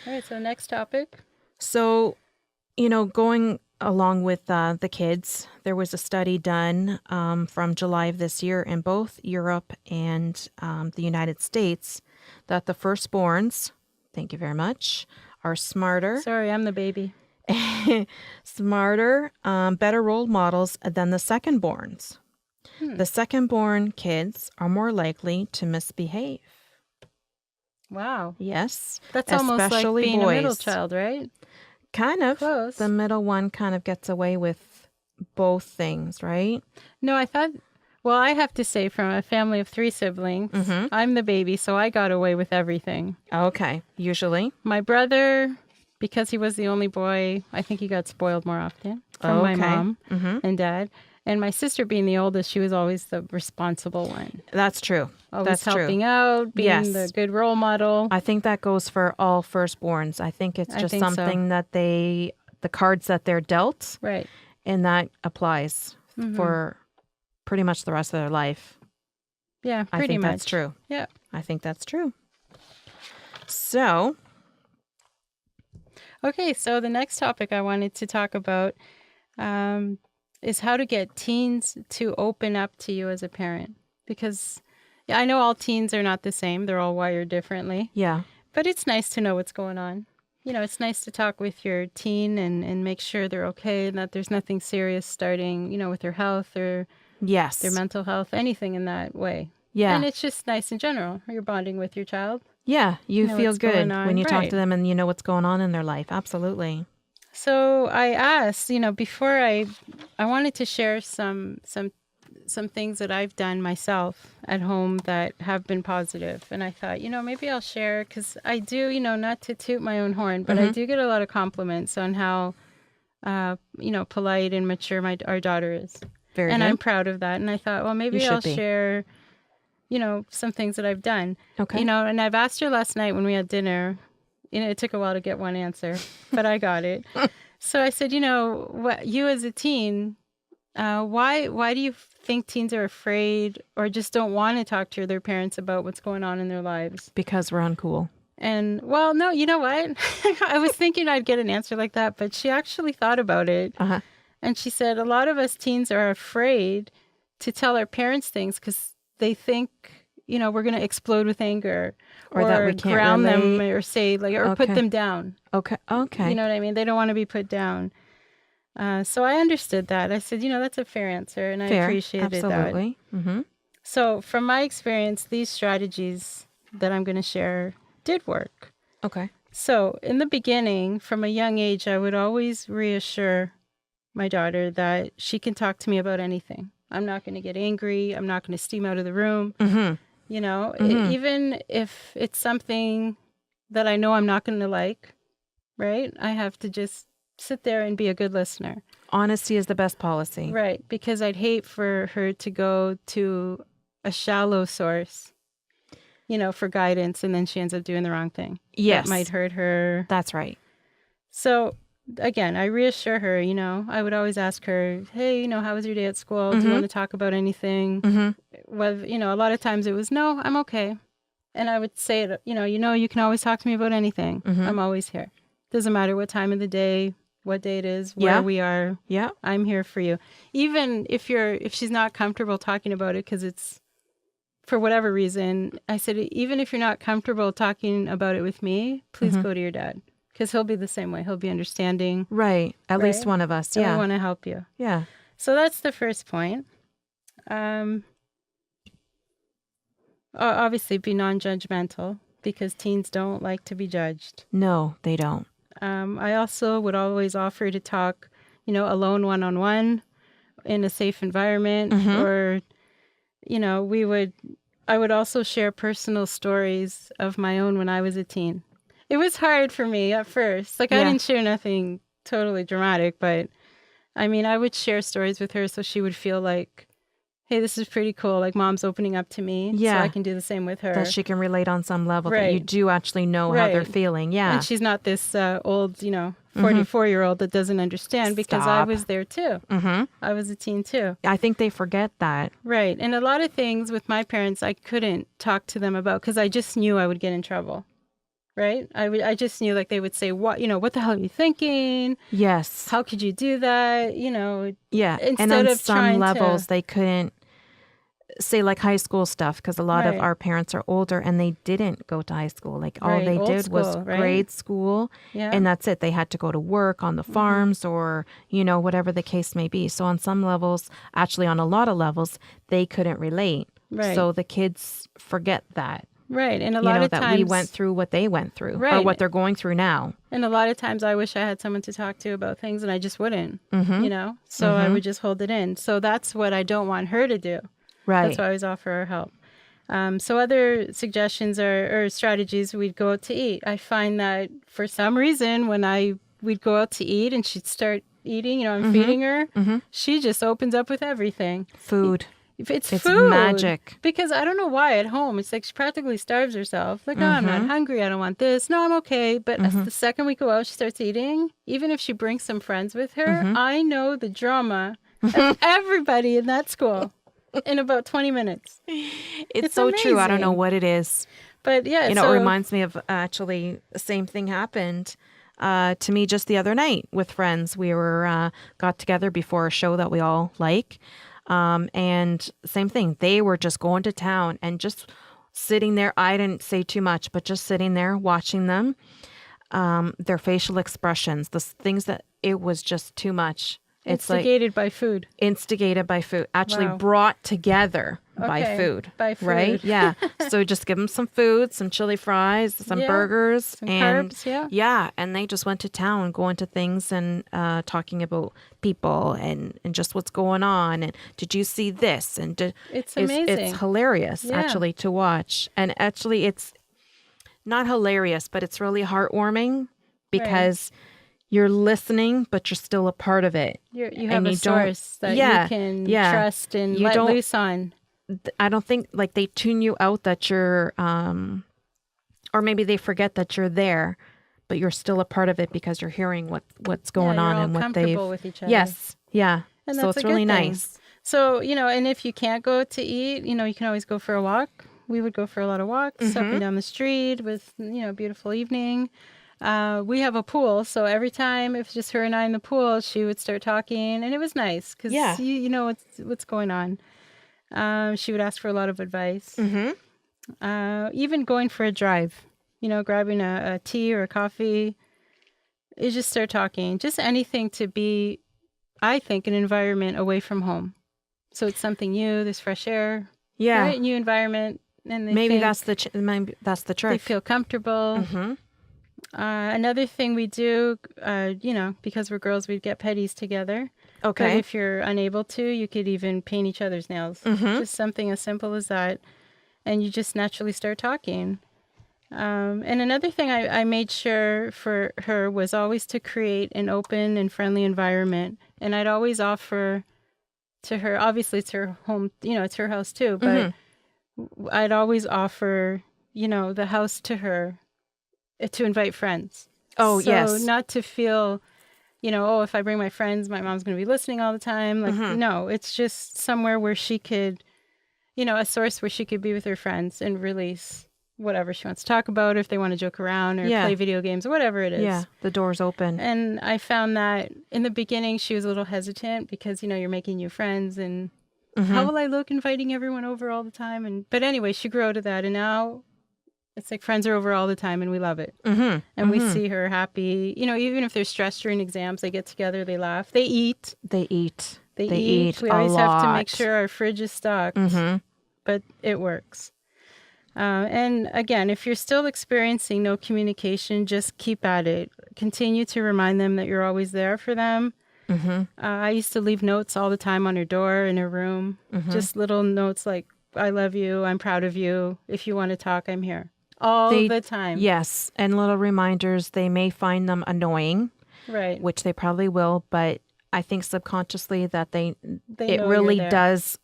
All right, so next topic. So, going along with the kids, there was a study done from July of this year in both Europe and the United States that the firstborns, thank you very much, are smarter. Sorry, I'm the baby. Smarter, better role models than the secondborns. The secondborn kids are more likely to misbehave. Wow. Yes. That's almost like being a middle child, right? Kind of. Close. The middle one kind of gets away with both things, right? No, I have to say, from a family of 3 siblings, I'm the baby, so I got away with everything. Okay, usually. My brother, because he was the only boy, I think he got spoiled more often from my mom and dad. And my sister, being the oldest, she was always the responsible one. That's true. Always helping out, being the good role model. I think that goes for all firstborns. I think it's just something that the cards that they're dealt. Right. And that applies for pretty much the rest of their life. Yeah, pretty much. I think that's true. Yeah. I think that's true. So. Okay, so the next topic I wanted to talk about is how to get teens to open up to you as a parent. Because I know all teens are not the same. They're all wired differently. Yeah. But it's nice to know what's going on. It's nice to talk with your teen and make sure they're okay and that there's nothing serious starting, with their health or their mental health, anything in that way. Yeah. And it's just nice in general. You're bonding with your child. Yeah, you feel good when you talk to them and you know what's going on in their life. Absolutely. So I asked, before I wanted to share some some things that I've done myself at home that have been positive. And I thought, maybe I'll share, because I do, not to toot my own horn, but I do get a lot of compliments on how, polite and mature our daughter is. Very and good. I'm proud of that. And I thought, well, maybe I'll share, some things that I've done. Okay. And I've asked her last night when we had dinner. It took a while to get one answer, but I got it. So I said, what you as a teen, why do you think teens are afraid or just don't want to talk to their parents about what's going on in their lives? Because we're uncool. And, well, no, you know what? I was thinking I'd get an answer like that, but she actually thought about it. Uh-huh. And she said a lot of us teens are afraid to tell our parents things because they think, we're going to explode with anger or that we can't ground relate. them or say, or put them down. Okay. You know what I mean? They don't want to be put down. So I understood that. I said, that's a fair answer, and I appreciated that. Absolutely. Mm-hmm. So from my experience, these strategies that I'm going to share did work. Okay. So in the beginning, from a young age, I would always reassure my daughter that she can talk to me about anything. I'm not going to get angry. I'm not going to steam out of the room. Mm-hmm. Even if it's something that I know I'm not going to like, right? I have to just sit there and be a good listener. Honesty is the best policy. Right, because I'd hate for her to go to a shallow source, for guidance, and then she ends up doing the wrong thing. Yes. That might hurt her. That's right. So, again, I reassure her, I would always ask her, hey, how was your day at school? Do you want to talk about anything? Well, a lot of times it was, no, I'm okay. And I would say it, you can always talk to me about anything. I'm always here. Doesn't matter what time of the day, what day it is, where we are. Yeah. I'm here for you. Even if she's not comfortable talking about it because it's for whatever reason, I said, even if you're not comfortable talking about it with me, please go to your dad, because he'll be the same way. He'll be understanding. Right. At least one of us. Yeah. I want to help you. Yeah. So that's the first point. Obviously, be non-judgmental, because teens don't like to be judged. No, they don't. I also would always offer to talk, alone one-on-one in a safe environment, or, I would also share personal stories of my own when I was a teen. It was hard for me at first. I didn't share nothing totally dramatic, but I would share stories with her so she would feel like, hey, this is pretty cool. Like, mom's opening up to me. Yeah. So I can do the same with her. That she can relate on some level, that you do actually know how they're feeling. Yeah. And she's not this old, 44-year-old that doesn't understand, because I was there too. I was a teen too. I think they forget that. Right. And a lot of things with my parents, I couldn't talk to them about because I just knew I would get in trouble. Right? I just knew, they would say, what the hell are you thinking? Yes. How could you do that? Yeah. Instead and on of some levels, they couldn't say high school stuff, because a lot of our parents are older and they didn't go to high school. All they did was grade school, and that's it. They had to go to work on the farms or, whatever the case may be. So on some levels, actually on a lot of levels, they couldn't relate. Right. So the kids forget that. Right. And a lot of that times we went through what they went through, or what they're going through now. And a lot of times I wish I had someone to talk to about things, and I just wouldn't, So I would just hold it in. So that's what I don't want her to do. Right. That's why I always offer her help. So other suggestions or strategies, we'd go out to eat. I find that for some reason when we'd go out to eat and she'd start eating, I'm feeding her, she just opens up with everything. Food. It's food. Magic. Because I don't know why at home, it's she practically starves herself. No, I'm not hungry. I don't want this. No, I'm okay. But the second we go out, she starts eating. Even if she brings some friends with her, I know the drama of everybody in that school in about 20 minutes. It's so amazing. True. I don't know what it is. But yeah, it reminds me of actually the same thing happened to me just the other night with friends. We were got together before a show that we all like. And same thing. They were just going to town and just sitting there. I didn't say too much, but just sitting there watching them, their facial expressions, the things that it was just too much. It's like Instigated by food. instigated by food, actually Wow. brought together by Okay, food. by food. Right? Yeah. So just give them some food, some chili fries, some Yeah, burgers, some and carbs, yeah. yeah, and they just went to town, going to things and talking about people and just what's going on. And did you see this? And It's it's amazing. hilarious Yeah. actually to watch. And actually, it's not hilarious, but it's really heartwarming because you're listening, but you're still a part of it. You And have a you don't- source that yeah, you can yeah. trust and You let don't- loose on. I don't think like they tune you out that you're, or maybe they forget that you're there, but you're still a part of it because you're hearing what's going you're on all and what comfortable they've. with each other. Yes, yeah. And So that's it's a really good thing. nice. So, and if you can't go to eat, you can always go for a walk. We would go for a lot of walks up and down the street with, a beautiful evening. We have a pool, so every time if it's just her and I in the pool, she would start talking, and it was nice because Yeah. you know what's going on. She would ask for a lot of advice. Even going for a drive, grabbing a tea or a coffee, you just start talking. Just anything to be, I think, an environment away from home. So it's something new, this fresh air, Yeah. right? New environment, and Maybe that's the trick. they feel comfortable. Another thing we do, because we're girls, we'd get petties together. But Okay. if you're unable to, you could even paint each other's nails. Just something as simple as that. And you just naturally start talking. And another thing I made sure for her was always to create an open and friendly environment. And I'd always offer to her, obviously it's her home, it's her house too, but I'd always offer, the house to her to invite friends. Oh, so yes. not to feel, if I bring my friends, my mom's going to be listening all the time. Like, no, it's just somewhere where she could, a source where she could be with her friends and release whatever she wants to talk about, if they want to joke around or play video games or whatever it is. Yeah, the door's open. And I found that in the beginning, she was a little hesitant because, you're making new friends and how will I look inviting everyone over all the time? But anyway, she grew out of that. And now it's like friends are over all the time and we love it. And we see her happy. Even if they're stressed during exams, they get together, they laugh, they eat. They eat. They eat. We always have to make sure our fridge is stocked. But it works. And again, if you're still experiencing no communication, just keep at it. Continue to remind them that you're always there for them. I used to leave notes all the time on her door in her room. Just little notes like, I love you, I'm proud of you. If you want to talk, I'm here. All the time. Yes. And little reminders, they may find them annoying. Right. Which they probably will, but I think subconsciously that it know really you're there. does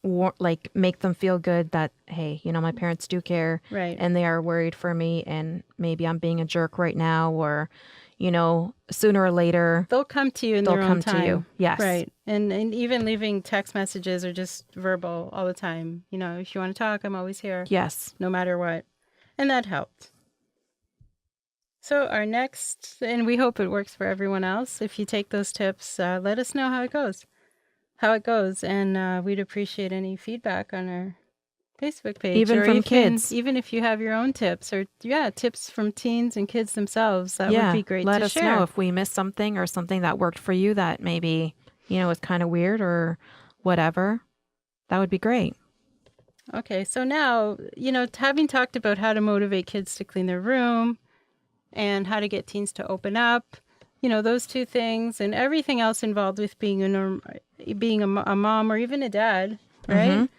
make them feel good that, hey, my parents do care. Right. And they are worried for me, and maybe I'm being a jerk right now, or, sooner or later they'll come to you in they'll their own come time. to you. Yes. Right. And even leaving text messages or just verbal all the time. If you want to talk, I'm always here. Yes. No matter what. And that helped. So our next, and we hope it works for everyone else. If you take those tips, let us know how it goes. And we'd appreciate any feedback on our Facebook page. Even from kids. Even if you have your own tips or, tips from teens and kids themselves, that would be great let to us share. know if we missed something or something that worked for you that maybe, was kind of weird or whatever. That would be great. Okay, so now, having talked about how to motivate kids to clean their room and how to get teens to open up, those two things and everything else involved with being a mom or even a dad, right?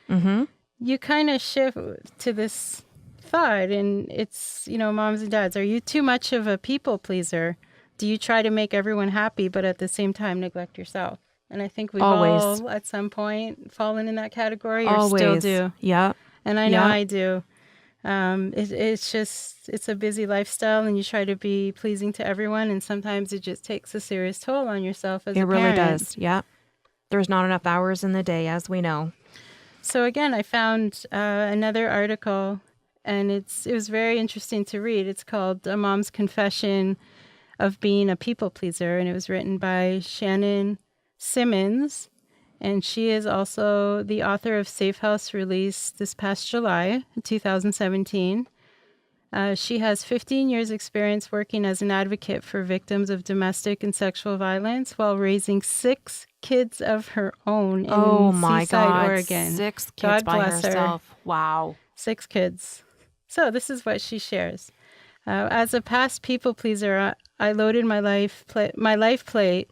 You kind of shift to this thought, and it's, moms and dads, are you too much of a people pleaser? Do you try to make everyone happy, but at the same time neglect yourself? And I think we've all, at some point, fallen in that category or still do. Yeah. And I know I do. It's a busy lifestyle, and you try to be pleasing to everyone, and sometimes it just takes a serious toll on yourself as a parent. It really does. Yeah. There's not enough hours in the day, as we know. So again, I found another article, and it was very interesting to read. It's called A Mom's Confession of Being a People Pleaser, and it was written by Shannon Simmons, and she is also the author of Safe House, released this past July 2017. She has 15 years experience working as an advocate for victims of domestic and sexual violence while raising 6 kids of her own Oh in my Seaside, God. Oregon. 6 kids God by bless her. herself. Wow. 6 kids. So this is what she shares. As a past people pleaser, I loaded my life plate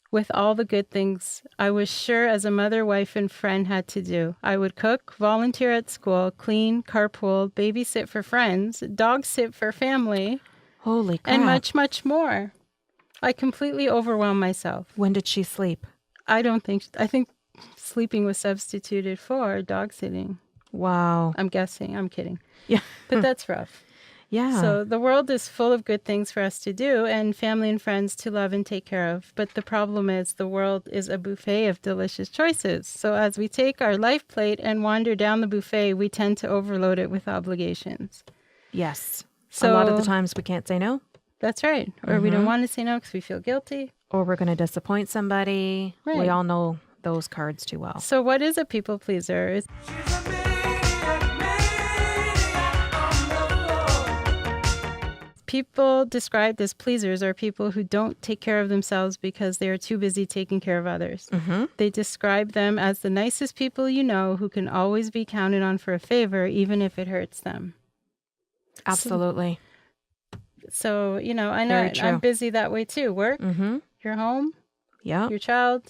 with all the good things I was sure as a mother, wife, and friend had to do. I would cook, volunteer at school, clean, carpool, babysit for friends, dog sit for family, Holy crap. and much, much more. I completely overwhelmed myself. When did she sleep? I think sleeping was substituted for dog sitting. Wow. I'm guessing. I'm kidding. Yeah. But that's rough. Yeah. So the world is full of good things for us to do and family and friends to love and take care of. But the problem is the world is a buffet of delicious choices. So as we take our life plate and wander down the buffet, we tend to overload it with obligations. Yes. So a lot of the times we can't say no. That's right. Or we don't want to say no because we feel guilty. Or we're going to disappoint somebody. Right. We all know those cards too well. So what is a people pleaser? People described as pleasers are people who don't take care of themselves because they are too busy taking care of others. They describe them as the nicest people you know who can always be counted on for a favor, even if it hurts them. Absolutely. So, I know Very true. I'm busy that way too. Work, your home, Yeah. your child,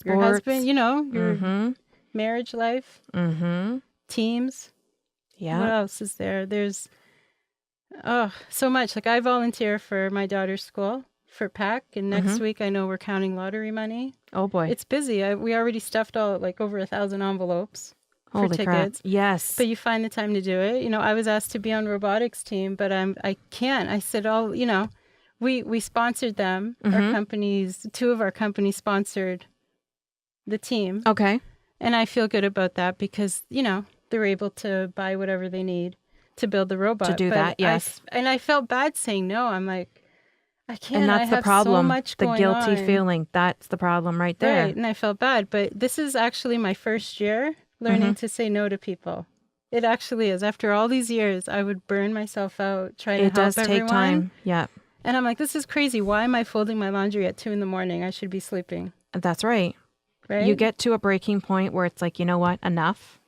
your Sports. husband, your marriage life, teams. Yeah. What else is there? There's so much. Like I volunteer for my daughter's school for PAC, and next week I know we're counting lottery money. Oh boy. It's busy. We already stuffed over 1,000 envelopes for Holy tickets. crap. Yes. But you find the time to do it. I was asked to be on robotics team, but I can't. I said, we sponsored them. Our companies, 2 of our companies sponsored the team. Okay. And I feel good about that because, they're able to buy whatever they need to build the robot. To do But that, yes. and I felt bad saying no. I'm like, I can't. And I that's the have problem. so much The going guilty on. feeling. That's the problem right there. Right. And I felt bad. But this is actually my first year learning to say no to people. It actually is. After all these years, I would burn myself out trying to It help does take everyone. time. Yeah. And I'm like, this is crazy. Why am I folding my laundry at 2 a.m? I should be sleeping. That's right. Right. You get to a breaking point where it's like, you know what? Enough.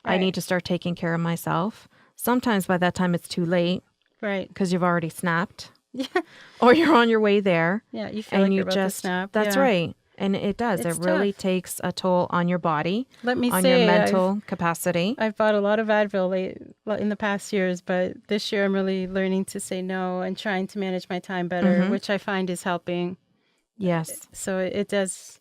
I Right. need to start taking care of myself. Sometimes by that time it's too late Right. because you've already snapped Yeah. or you're on your way there. Yeah. You feel And like you you're about to just, snap. that's Yeah. right. And it does. It's It really tough. takes a toll on your body, Let me on say, your mental capacity. I've bought a lot of Advil in the past years, but this year I'm really learning to say no and trying to manage my time better, which I find is helping. Yes. So it does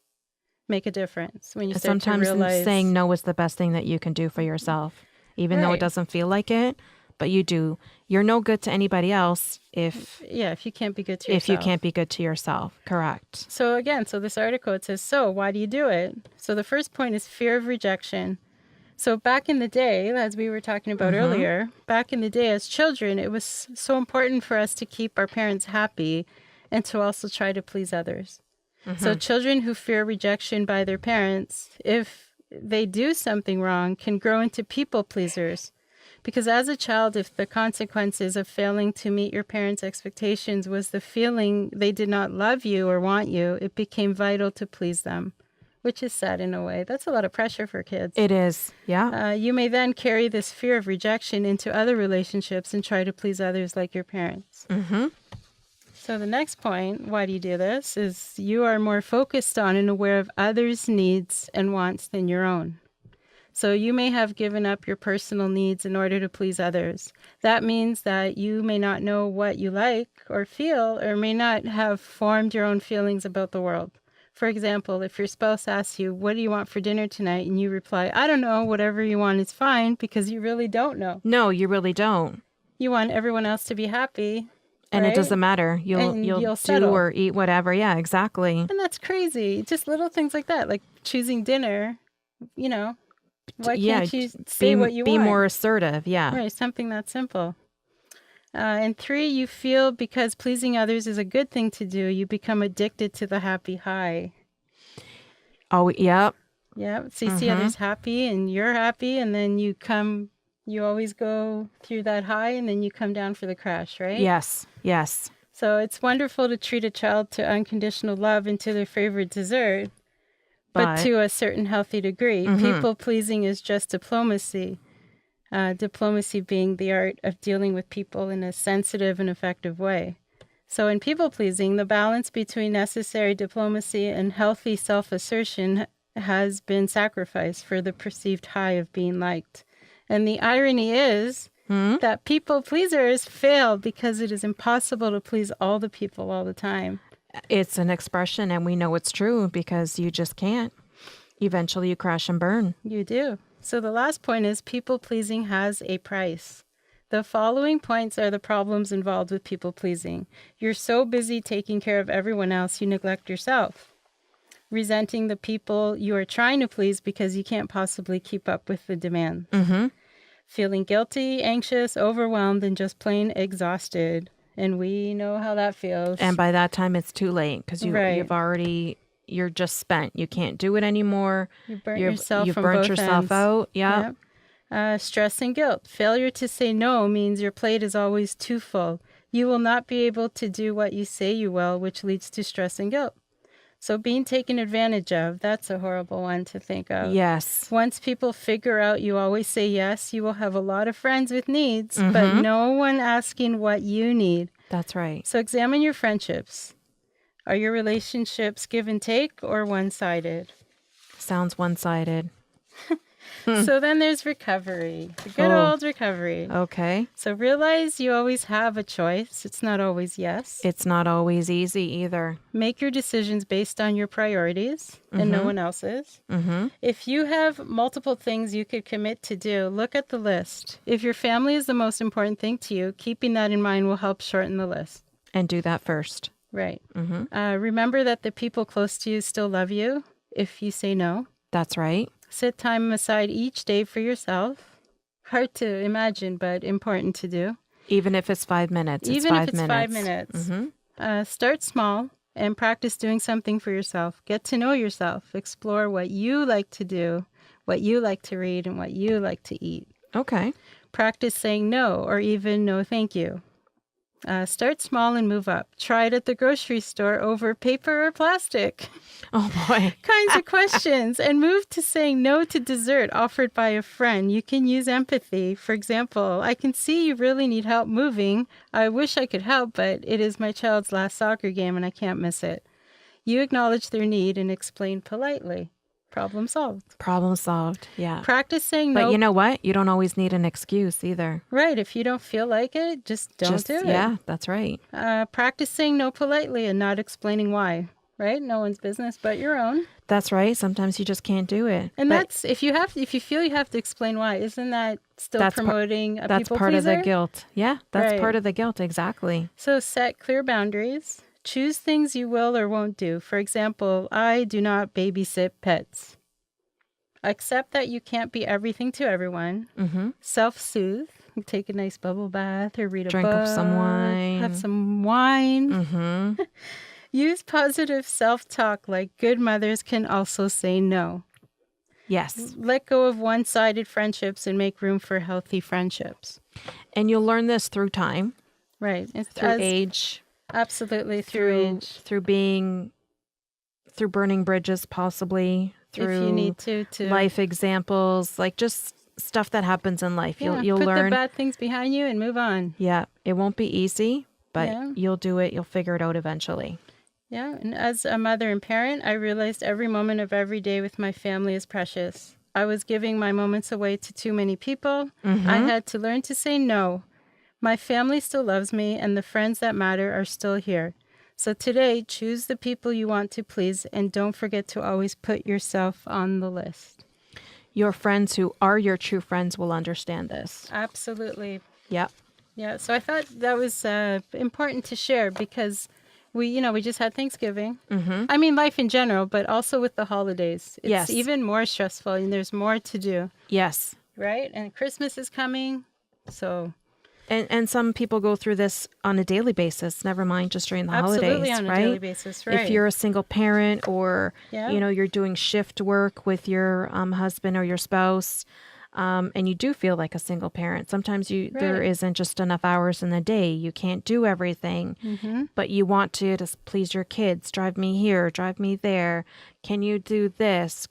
make a difference when you start Sometimes to realize saying no is the best thing that you can do for yourself, even though it Right. doesn't feel like it. But you do. You're no good to anybody else if if you can't be good to yourself. if you can't be good to yourself. Correct. So again, this article, it says, so why do you do it? So the first point is fear of rejection. So back in the day, as we were talking about earlier, back in the day as children, it was so important for us to keep our parents happy and to also try to please others. So children who fear rejection by their parents, if they do something wrong, can grow into people pleasers. Because as a child, if the consequences of failing to meet your parents' expectations was the feeling they did not love you or want you, it became vital to please them, which is sad in a way. That's a lot of pressure for kids. It is. Yeah. You may then carry this fear of rejection into other relationships and try to please others like your parents. So the next point, why do you do this, is you are more focused on and aware of others' needs and wants than your own. So you may have given up your personal needs in order to please others. That means that you may not know what you like or feel, or may not have formed your own feelings about the world. For example, if your spouse asks you, what do you want for dinner tonight? And you reply, I don't know, whatever you want is fine, because you really don't know. No, you really don't. You want everyone else to be happy. And right? it doesn't matter. You'll do settle. or eat whatever. Yeah, exactly. And that's crazy. Just little things like that, like choosing dinner, Why can't you say what you want? Be more assertive. Yeah. Right, something that simple. And 3, you feel because pleasing others is a good thing to do, you become addicted to the happy high. Oh, yep. Yeah, so you see others happy and you're happy, and then you always go through that high, and then you come down for the crash, right? Yes. Yes. So it's wonderful to treat a child to unconditional love and to their favorite dessert. But to a certain healthy degree. People pleasing is just diplomacy. Diplomacy being the art of dealing with people in a sensitive and effective way. So in people pleasing, the balance between necessary diplomacy and healthy self-assertion has been sacrificed for the perceived high of being liked. And the irony is that people pleasers fail because it is impossible to please all the people all the time. It's an expression, and we know it's true because you just can't. Eventually you crash and burn. You do. So the last point is people pleasing has a price. The following points are the problems involved with people pleasing. You're so busy taking care of everyone else, you neglect yourself. Resenting the people you are trying to please because you can't possibly keep up with the demand. Feeling guilty, anxious, overwhelmed, and just plain exhausted. And we know how that feels. And by that time, it's too late because you're just spent. You can't do it anymore. You've burnt yourself You've from burnt both yourself ends. out. Yeah. Stress and guilt. Failure to say no means your plate is always too full. You will not be able to do what you say you will, which leads to stress and guilt. So being taken advantage of, that's a horrible one to think of. Yes. Once people figure out you always say yes, you will have a lot of friends with needs, but no one asking what you need. That's right. So examine your friendships. Are your relationships give and take or one-sided? Sounds one-sided. So then there's recovery, the good old recovery. Okay. So realize you always have a choice. It's not always yes. It's not always easy either. Make your decisions based on your priorities and no one else's. If you have multiple things you could commit to do, look at the list. If your family is the most important thing to you, keeping that in mind will help shorten the list. And do that first. Right. Remember that the people close to you still love you if you say no. That's right. Set time aside each day for yourself. Hard to imagine, but important to do. Even if it's 5 minutes. Even if it's 5 minutes. Start small and practice doing something for yourself. Get to know yourself. Explore what you like to do, what you like to read, and what you like to eat. Okay. Practice saying no or even no thank you. Start small and move up. Try it at the grocery store over paper or plastic. Oh, boy. Kinds of questions. And move to saying no to dessert offered by a friend. You can use empathy. For example, I can see you really need help moving. I wish I could help, but it is my child's last soccer game and I can't miss it. You acknowledge their need and explain politely. Problem solved. Problem solved. Yeah. Practice saying no. But you know what? You don't always need an excuse either. Right. If you don't feel like it, just don't do it. Yeah, that's right. Practice saying no politely and not explaining why. Right? No one's business but your own. That's right. Sometimes you just can't do it. And that's if you feel you have to explain why, isn't that still promoting a people pleaser? That's part of the guilt. Yeah, that's part of the guilt. Exactly. So set clear boundaries. Choose things you will or won't do. For example, I do not babysit pets. Accept that you can't be everything to everyone. Self-soothe. Take a nice bubble bath or read a book. Drink up some wine. Have some wine. Use positive self-talk like good mothers can also say no. Yes. Let go of one-sided friendships and make room for healthy friendships. And you'll learn this through time. Right. Through age. Absolutely. Through age. Through burning bridges, possibly. Through if you need to life examples, like just stuff that happens in life. Yeah, You'll put learn the bad things behind you and move on. Yeah. It won't be easy, but you'll do it. You'll figure it out eventually. Yeah. And as a mother and parent, I realized every moment of every day with my family is precious. I was giving my moments away to too many people. I had to learn to say no. My family still loves me, and the friends that matter are still here. So today, choose the people you want to please, and don't forget to always put yourself on the list. Your friends who are your true friends will understand this. Absolutely. Yep. Yeah. So I thought that was important to share because we just had Thanksgiving. I mean, life in general, but also with the holidays. It's even more stressful, and there's more to do. Yes. Right? And Christmas is coming, so... And some people go through this on a daily basis, never mind just during the holidays, Absolutely on right? a daily basis, right. If you're a single parent or, you're doing shift work with your husband or your spouse, And you do feel like a single parent. Sometimes there Right. isn't just enough hours in the day. You can't do everything, but you want to just please your kids. Drive me here, drive me there. Can you do this?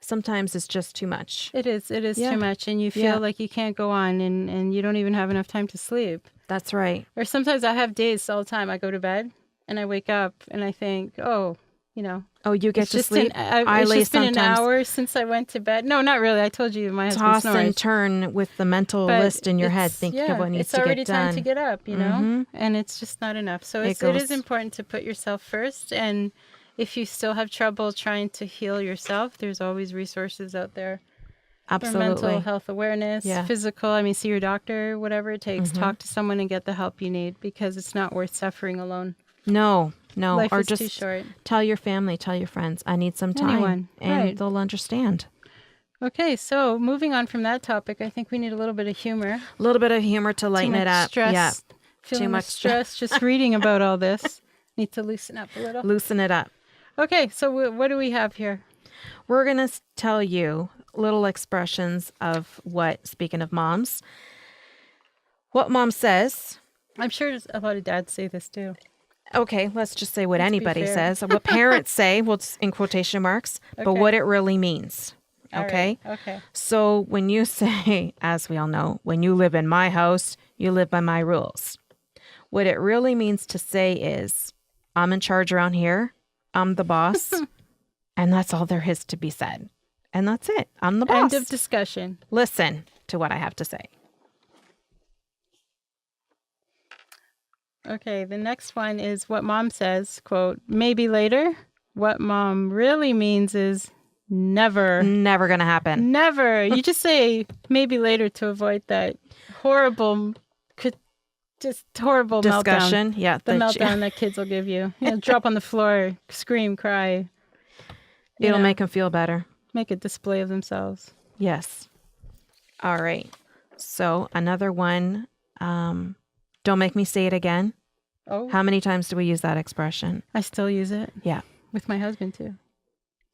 Sometimes it's just too much. It is. It is Yeah. too much, and you feel Yeah. like you can't go on, and you don't even have enough time to sleep. That's right. Or sometimes I have days all the time. I go to bed, and I wake up, and I think, oh, you know, Oh, you get it's to just sleep? I it's lay just been an sometimes hour since I went to bed. No, not really. I told you my husband toss and snores. turn with the mental But list in your head, thinking of what needs it's to already get time to done. get up, you know, and it's just not enough. So It it is goes- important to put yourself first. And if you still have trouble trying to heal yourself, there's always resources out there for mental Absolutely. health awareness, Yeah. physical. I mean, see your doctor, whatever it takes. Talk to someone and get the help you need, because it's not worth suffering alone. No. Life Or is too just short. tell your family, tell your friends, I need some time. Anyone, And right. they'll understand. Okay, so moving on from that topic, I think we need a little bit of humor. A little bit of humor to lighten Too much it up. stress. Yeah. Feeling much much stress just reading about all this. Need to loosen up a little. Loosen it up. Okay, so what do we have here? We're going to tell you little expressions of what, speaking of moms, what mom says. I'm sure a lot of dads say this too. Okay, let's just say what Let's be anybody fair. says, what parents say, well, it's in quotation marks, but Okay. what it really means. All Okay? right, okay. So when you say, as we all know, when you live in my house, you live by my rules. What it really means to say is, I'm in charge around here. I'm the boss. And that's all there is to be said. And that's it. I'm the boss. End of discussion. Listen to what I have to say. Okay, the next one is what mom says, quote, maybe later. What mom really means is never. Never going to happen. Never. You just say maybe later to avoid that horrible, just horrible Discussion. meltdown. Yeah. The meltdown that kids will give you. Drop on the floor, scream, cry. It'll make them feel better. Make a display of themselves. Yes. All right. So another one, don't make me say it again. Oh, How many times do we use that expression? I still use it. Yeah. With my husband too.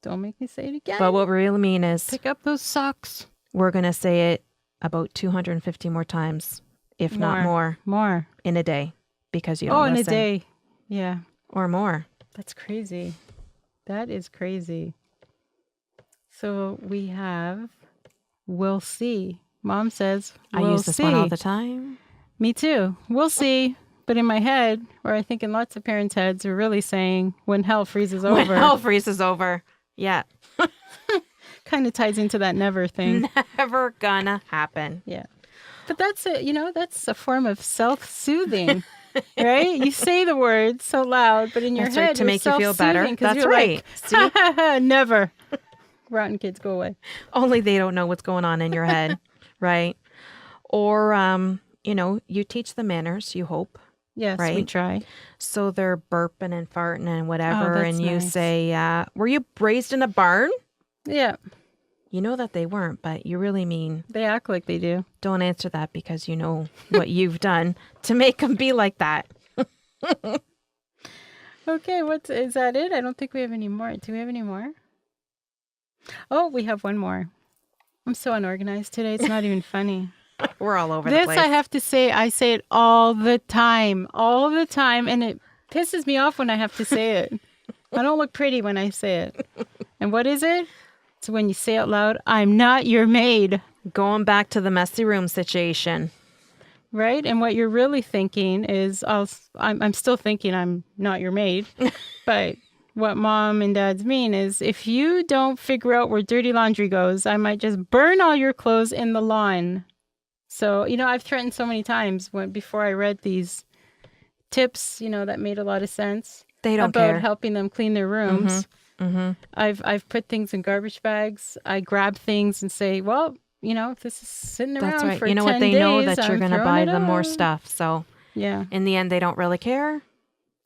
Don't make me say it again. But what we really mean is Pick up those socks. we're going to say it about 250 more times, if not more, More. in a day because you don't Oh, in a listen. day. Yeah. Or more. That's crazy. That is crazy. So we have, we'll see. Mom says, I we'll use this see. one all the time. Me too. We'll see. But in my head, or I think in lots of parents' heads, we're really saying when hell freezes over. When hell freezes over. Yeah. Kind of ties into that never thing. Never gonna happen. Yeah. But that's that's a form of self-soothing, right? You say the words so loud, but in your That's head, right, to you're make you feel better. self-soothing 'cause That's you're right. See? Like, never. Rotten kids, go away. Only they don't know what's going on in your head, right? Or, you teach them manners, you hope. Yes, we Right. try. So they're burping and farting and whatever. that's And you nice. say, were you raised in a barn? Yeah, You know that they weren't, but you really mean they act like they do. don't answer that because you know what you've done to make them be like that. Okay, is that it? I don't think we have any more. Do we have any more? Oh, we have one more. I'm so unorganized today. It's not even funny. We're all over the This place. I have to say, I say it all the time, and it pisses me off when I have to say it. I don't look pretty when I say it. And what is it? It's when you say out loud, I'm not your maid, Going back to the messy room situation. right? And what you're really thinking is, I'm still thinking I'm not your maid, but what mom and dads mean is, if you don't figure out where dirty laundry goes, I might just burn all your clothes in the lawn. So, I've threatened so many times before I read these tips, that made a lot of sense. They don't about care. helping them clean their rooms. I've put things in garbage bags. I grab things and say, well, if this is sitting around That's right. for You know 10 what? They know days, that you're I'm going to throwing buy it them more out. stuff. So Yeah, in the end, they don't really care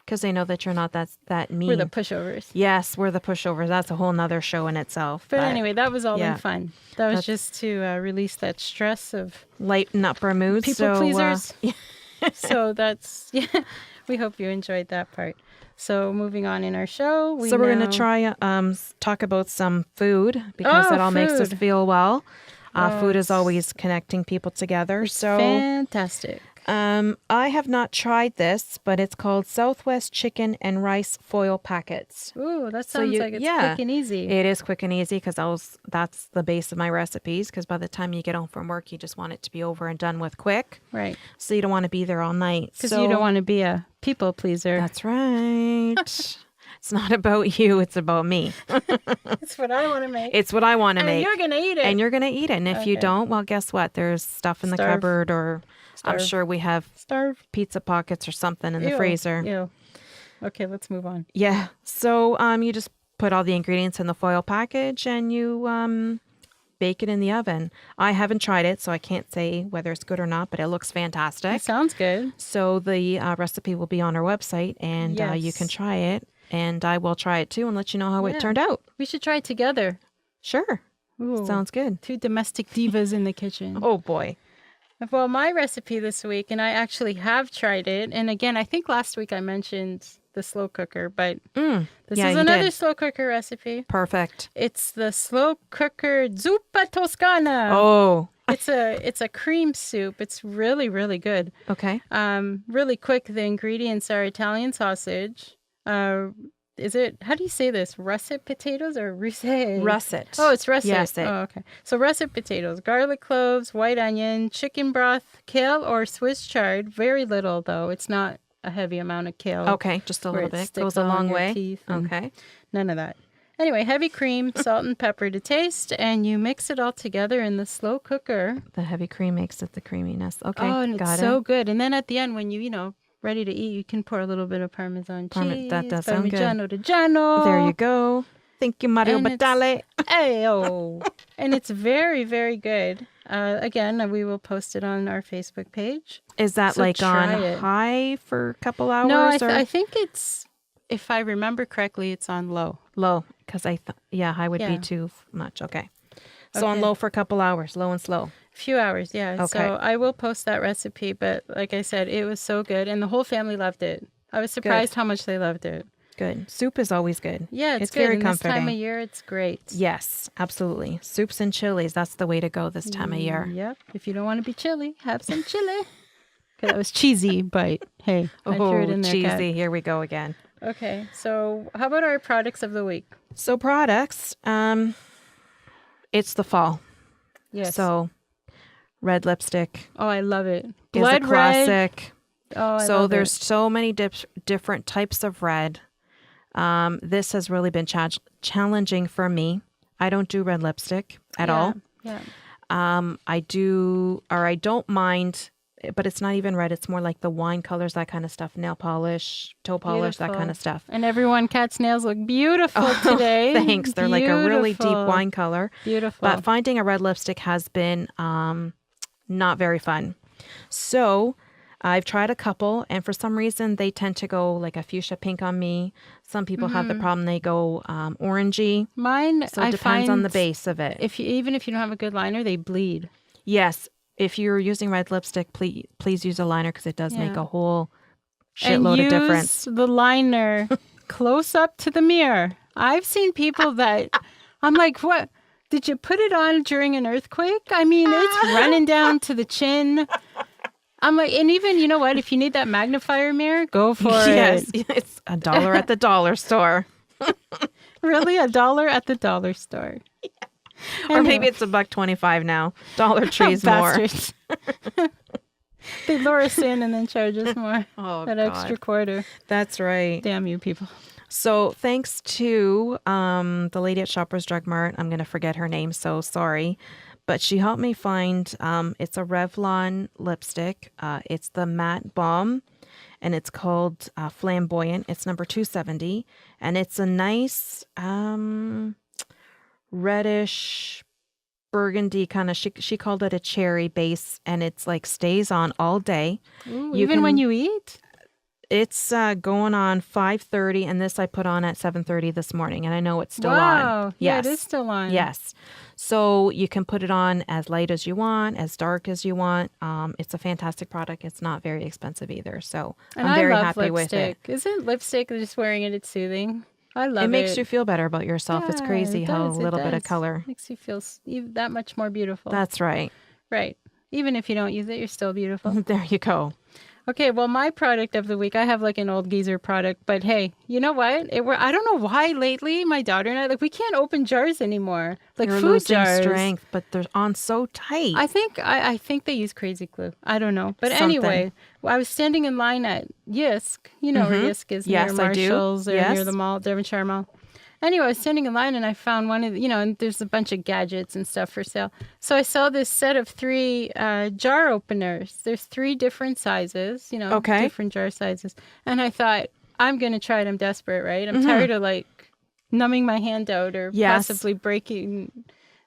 because they know that you're not that mean. we're the pushovers. Yes, we're the pushovers. That's a whole nother show in itself. But anyway, that was all yeah. in fun. That was That's- just to release that stress of lighten up our moods. people so, pleasers. So that's, we hope you enjoyed that part. So moving on in our show. we're going to try talk about some food because Oh, it all makes us food. feel well. Food is always connecting people together. So fantastic. I have not tried this, but it's called Southwest Chicken and Rice Foil Packets. Ooh, that sounds like it's quick and easy. It is quick and easy because that's the base of my recipes. Because by the time you get home from work, you just want it to be over and done with quick. Right. So you don't want to be there all night. Because you don't want to be a people pleaser. That's right. It's not about you. It's about me. It's what I want to make. It's what I want to make. And you're going to eat it. And you're going to eat it. And if you don't, well, guess what? There's stuff in the cupboard or I'm sure we have pizza pockets or something in the freezer. Ew. Okay, let's move on. Yeah. So you just put all the ingredients in the foil package and you bake it in the oven. I haven't tried it, so I can't say whether it's good or not, but it looks fantastic. It sounds good. So the recipe will be on our website and you can try it. And I will try it too and let you know how it turned out. We should try it together. Sure. Ooh. Sounds good. 2 domestic divas in the kitchen. Oh, boy. Well, my recipe this week, and I actually have tried it. And again, I think last week I mentioned the slow cooker, but this is another slow cooker recipe. Perfect. It's the slow cooker zuppa toscana. Oh. It's a cream soup. It's really, really good. Okay. Really quick. The ingredients are Italian sausage. Is it, how do you say this? Russet potatoes or russet? Russet. Oh, it's russet. Yes. Oh, okay. So russet potatoes, garlic cloves, white onion, chicken broth, kale or Swiss chard. Very little though. It's not a heavy amount of kale. Okay, just a little bit. Goes a long way. Okay. None of that. Anyway, heavy cream, salt and pepper to taste, and you mix it all together in the slow cooker. The heavy cream makes it the creaminess. Okay, oh, and it's so good. And then at the end, when you ready to eat, you can pour a little bit of Parmesan cheese. That does sound good. Parmigiano Reggiano. There you go. Thank you, Mario Batale. Ayo. And it's very, very good. Again, we will post it on our Facebook page. Is that so like on high for a couple hours? No, I think it's, if I remember correctly, it's on low. Low, because high would be too much. Okay. So on low for a couple hours, low and slow. Few hours, yeah. Okay. So I will post that recipe, but like I said, it was so good, and the whole family loved it. I was surprised how much they loved it. Good. Soup is always good. Yeah, it's good. Very and comforting. This time of year, it's great. Yes, absolutely. Soups and chilies, that's the way to go this time of year. Yep. If you don't want to be chilly, have some chili. That was cheesy, but hey, I threw it in there. Cheesy. Kat. Here we go again. Okay, so how about our products of the week? So products, it's the fall. Yes. So red lipstick. Oh, I love it. Blood classic. Red. Oh, I so love there's it. so many different types of red. This has really been challenging for me. I don't do red lipstick at all. Yeah. I don't mind, but it's not even red. It's more like the wine colors, that kind of stuff, nail polish, toe polish, that kind of stuff. And everyone, Kat's nails look beautiful today. Thanks. They're like a really deep wine color. Beautiful. But finding a red lipstick has been not very fun. So I've tried a couple, and for some reason they tend to go like a fuchsia pink on me. Some people have the problem they go orangey. Mine, so it depends on the base of it. Even if you don't have a good liner, they bleed. Yes. If you're using red lipstick, please use a liner because it does make a whole shitload of difference. And use the liner close up to the mirror. I've seen people that I'm like, what? Did you put it on during an earthquake? I mean, it's running down to the chin. I'm like, and even, you know what? If you need that magnifier mirror, go for it. Yes, it's $1 at the dollar store. Really? $1 at the dollar store? Yeah. Or maybe it's $1.25 now. Dollar Tree's more. They lure us in and then charge us more. Oh, that God. extra quarter. That's right. Damn you people. So thanks to the lady at Shoppers Drug Mart, I'm going to forget her name, so sorry. But she helped me find, it's a Revlon lipstick. It's the Matte Balm, and it's called Flamboyant. It's number 270, and it's a nice reddish burgundy kind of, she called it a cherry base, and it's like stays on all day. Ooh, when you eat? It's going on 5:30, and this I put on at 7:30 this morning, and I know it's still on. Wow. Yeah, Yes. it is still on. Yes. So you can put it on as light as you want, as dark as you want. It's a fantastic product. It's not very expensive either. So And I'm very I love happy lipstick. with it. Isn't lipstick just wearing it, it's soothing? I love it. It makes you feel better about yourself. It's Yeah, crazy it how a does. It little bit of does. color. Makes you feel that much more beautiful. That's right. Right. Even if you don't use it, you're still beautiful. There you go. Okay, well, my product of the week, I have like an old geezer product, but hey, you know what? I don't know why lately my daughter and I, like, we can't open jars anymore, like You're food losing jars. strength, but they're on so tight. I think they use crazy glue. I don't know, but Something. anyway, I was standing in line at Yisk. You know where Yisk is, Yes, near I do. Marshalls or Yes. near the mall, Devonshire Mall. Anyway, I was standing in line and I found one of and there's a bunch of gadgets and stuff for sale. So I saw this set of 3 jar openers. There's 3 different sizes, Okay. different jar sizes. And I thought, I'm going to try it. I'm desperate, right? I'm tired of like numbing my hand out or Yes. possibly breaking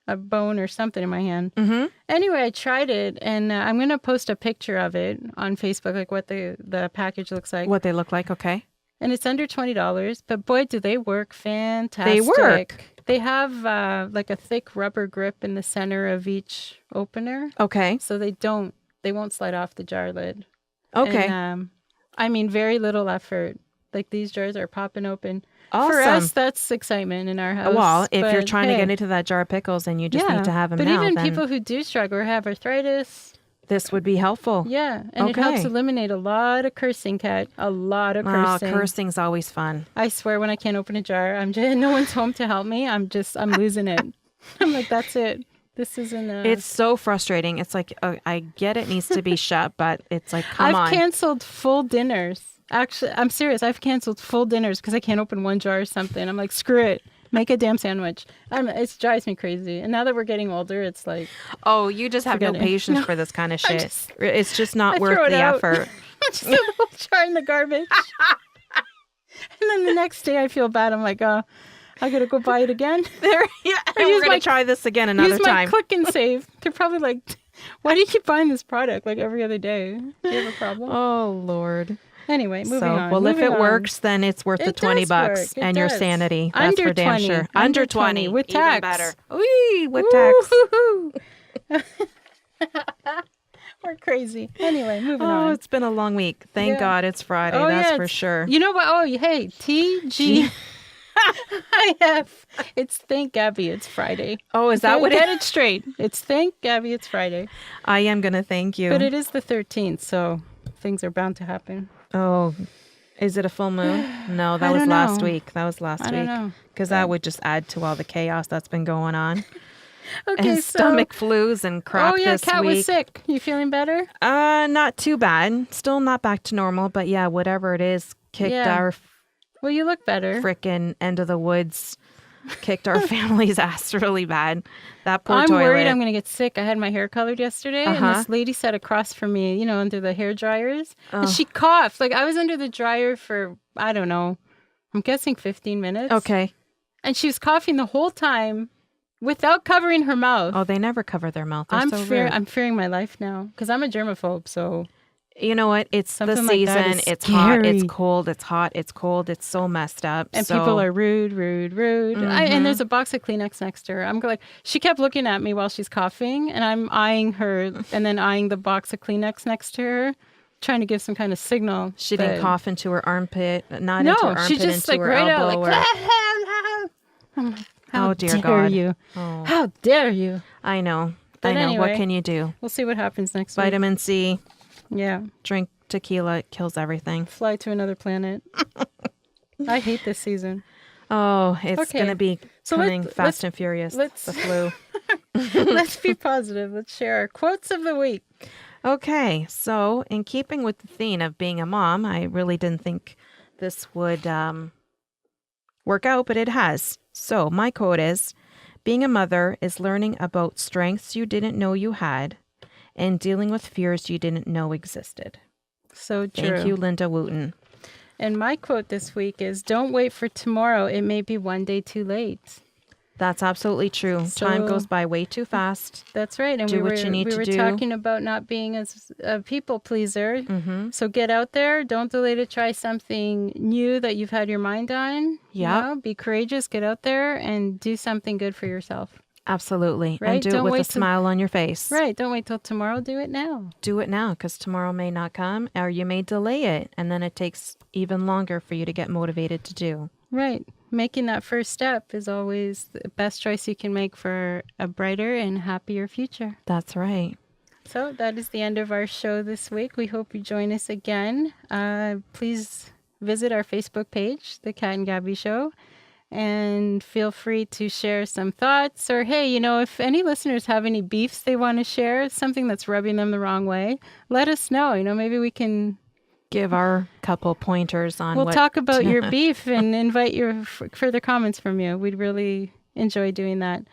a bone or something in my hand. Mm-hmm. Anyway, I tried it and I'm going to post a picture of it on Facebook, like what the package looks like. What they look like, okay. And it's under $20, but boy, do they work fantastic. They work. They have like a thick rubber grip in the center of each opener. Okay. So they won't slide off the jar lid. Okay. And, I mean, very little effort. Like these jars are popping open. Awesome. For us, that's excitement in our house. Well, if you're but, trying to hey, get into that jar of pickles and you just need to have them but now, even then people who do struggle or have arthritis, this would be helpful. yeah, and it helps Okay. eliminate a lot of cursing, Kat. A lot of Oh, cursing. cursing's always fun. I swear when I can't open a jar, no one's home to help me. I'm losing it. I'm like, that's it. This isn't It's so frustrating. It's like, I get it needs to be shut, but it's like, come on. I've canceled full dinners. Actually, I'm serious. I've canceled full dinners because I can't open one jar or something. I'm like, screw it. Make a damn sandwich. It drives me crazy. And now that we're getting older, it's like... Oh, you just have no Forget it. patience No. for this kind of shit. just- It's just not I worth throw it the out. effort. just throw the whole jar in the garbage. And then the next day I feel bad. I'm like, I got to go buy it again. There, yeah. Or We're use going my- to try this again another Use my time. click and save. They're probably like, why do you keep buying this product like every other day? Do you have a problem? Oh, Lord. Anyway, moving on. Well, if moving it on. works, then it's worth the It does $20 work. It and your does. sanity. That's Under for damn 20. sure. Under 20 with even tax. better. Whee, with tax. Woo-hoo-hoo. We're crazy. Anyway, moving Oh, on. it's been a long week. Thank Yeah. God it's Friday. Oh, That's yeah, for it's- sure. You know what? Oh, hey, TG. It's Thank Gabby, it's Friday. Oh, is that Okay, what Get it? it straight. It's Thank Gabby, it's Friday. I am going to thank you. But it is the 13th, so things are bound to happen. Oh, is it a full moon? No, that I was don't last know. week. That was last I don't week. know. Because that would just add to all the chaos that's been going on. Okay, And stomach flus and crap Oh, yeah, this Kat week. was sick. You feeling better? Not too bad. Still not back to normal, but yeah, whatever it is, kicked Yeah. our Well, you look better. frickin' end of the woods, kicked our family's ass really bad. That poor I'm toilet. worried I'm going to get sick. I had my hair colored yesterday, and Uh-huh. this lady sat across from me, under the hair dryers, and she coughed. Like, I was under the dryer for, I don't know, I'm guessing 15 minutes. Okay. And she was coughing the whole time without covering her mouth. Oh, they never cover their mouth. They're so rude. I'm fearing my life now because I'm a germaphobe, so... You know what? It's the Something like that season. is It's hot. It's scary. cold. It's hot. It's cold. It's so messed up. And So- people are rude. And there's a box of Kleenex next to her. I'm like, she kept looking at me while she's coughing, and I'm eyeing her, and then eyeing the box of Kleenex next to her, trying to give some kind of signal. She didn't that- cough into her armpit, not No, into her armpit, she just into like her right out, elbow. like, I'm like, how Oh, dear dare God. you? Oh, How dare you? I know. But I know. What anyway. can you do? We'll see what happens next Vitamin C, week. Yeah, drink tequila, it kills everything. fly to another planet. I hate this season. Oh, it's Okay. going to be So coming let's- fast and furious. let's- The flu. Let's be positive. Let's share our quotes of the week. Okay, so in keeping with the theme of being a mom, I really didn't think this would work out, but it has. So my quote is, being a mother is learning about strengths you didn't know you had and dealing with fears you didn't know existed. So true. Thank you, Linda Wooten. And my quote this week is, don't wait for tomorrow. It may be one day too late. That's absolutely true. Time So- goes by way too fast. That's right. And Do we what were, you need we to were do. talking about not being as a people pleaser. Mm-hmm. So get out there. Don't delay to try something new that you've had your mind on. Yeah. Be courageous. Get out there and do something good for yourself. Absolutely. Right? And do it Don't with a wait till- smile on your face. Right. Don't wait till tomorrow. Do it now. Do it now because tomorrow may not come or you may delay it and then it takes even longer for you to get motivated to do. Right. Making that first step is always the best choice you can make for a brighter and happier future. That's right. So that is the end of our show this week. We hope you join us again. Please visit our Facebook page, The Kat and Gabby Show, and feel free to share some thoughts. Or, hey, if any listeners have any beefs they want to share, something that's rubbing them the wrong way, let us know. Maybe we can give our couple pointers on We'll talk about your beef and invite your further comments from you. We'd really enjoy doing that.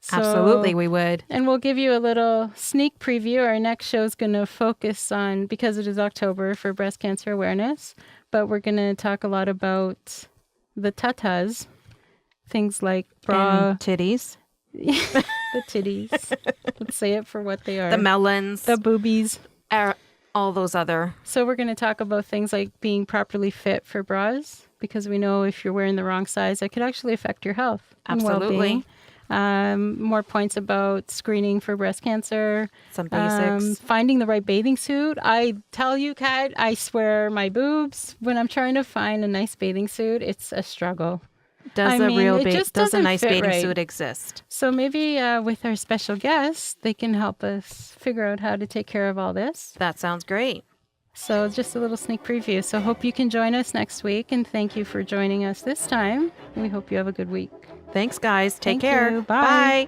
So, absolutely, we would. And we'll give you a little sneak preview. Our next show is going to focus on, because it is October for breast cancer awareness, but we're going to talk a lot about the tatas, things like bra. And titties. The titties. Let's say it for what they are. The melons. The boobies. All those other. So we're going to talk about things like being properly fit for bras, because we know if you're wearing the wrong size, that could actually affect your health and well-being. More points about screening for breast cancer. Some basics. Finding the right bathing suit. I tell you, Kat, I swear my boobs, when I'm trying to find a nice bathing suit, it's a struggle. Does a nice bathing suit exist? So maybe with our special guests, they can help us figure out how to take care of all this. That sounds great. So just a little sneak preview. So hope you can join us next week, and thank you for joining us this time. We hope you have a good week. Thanks, guys. Take Thank care. you. Bye. Bye.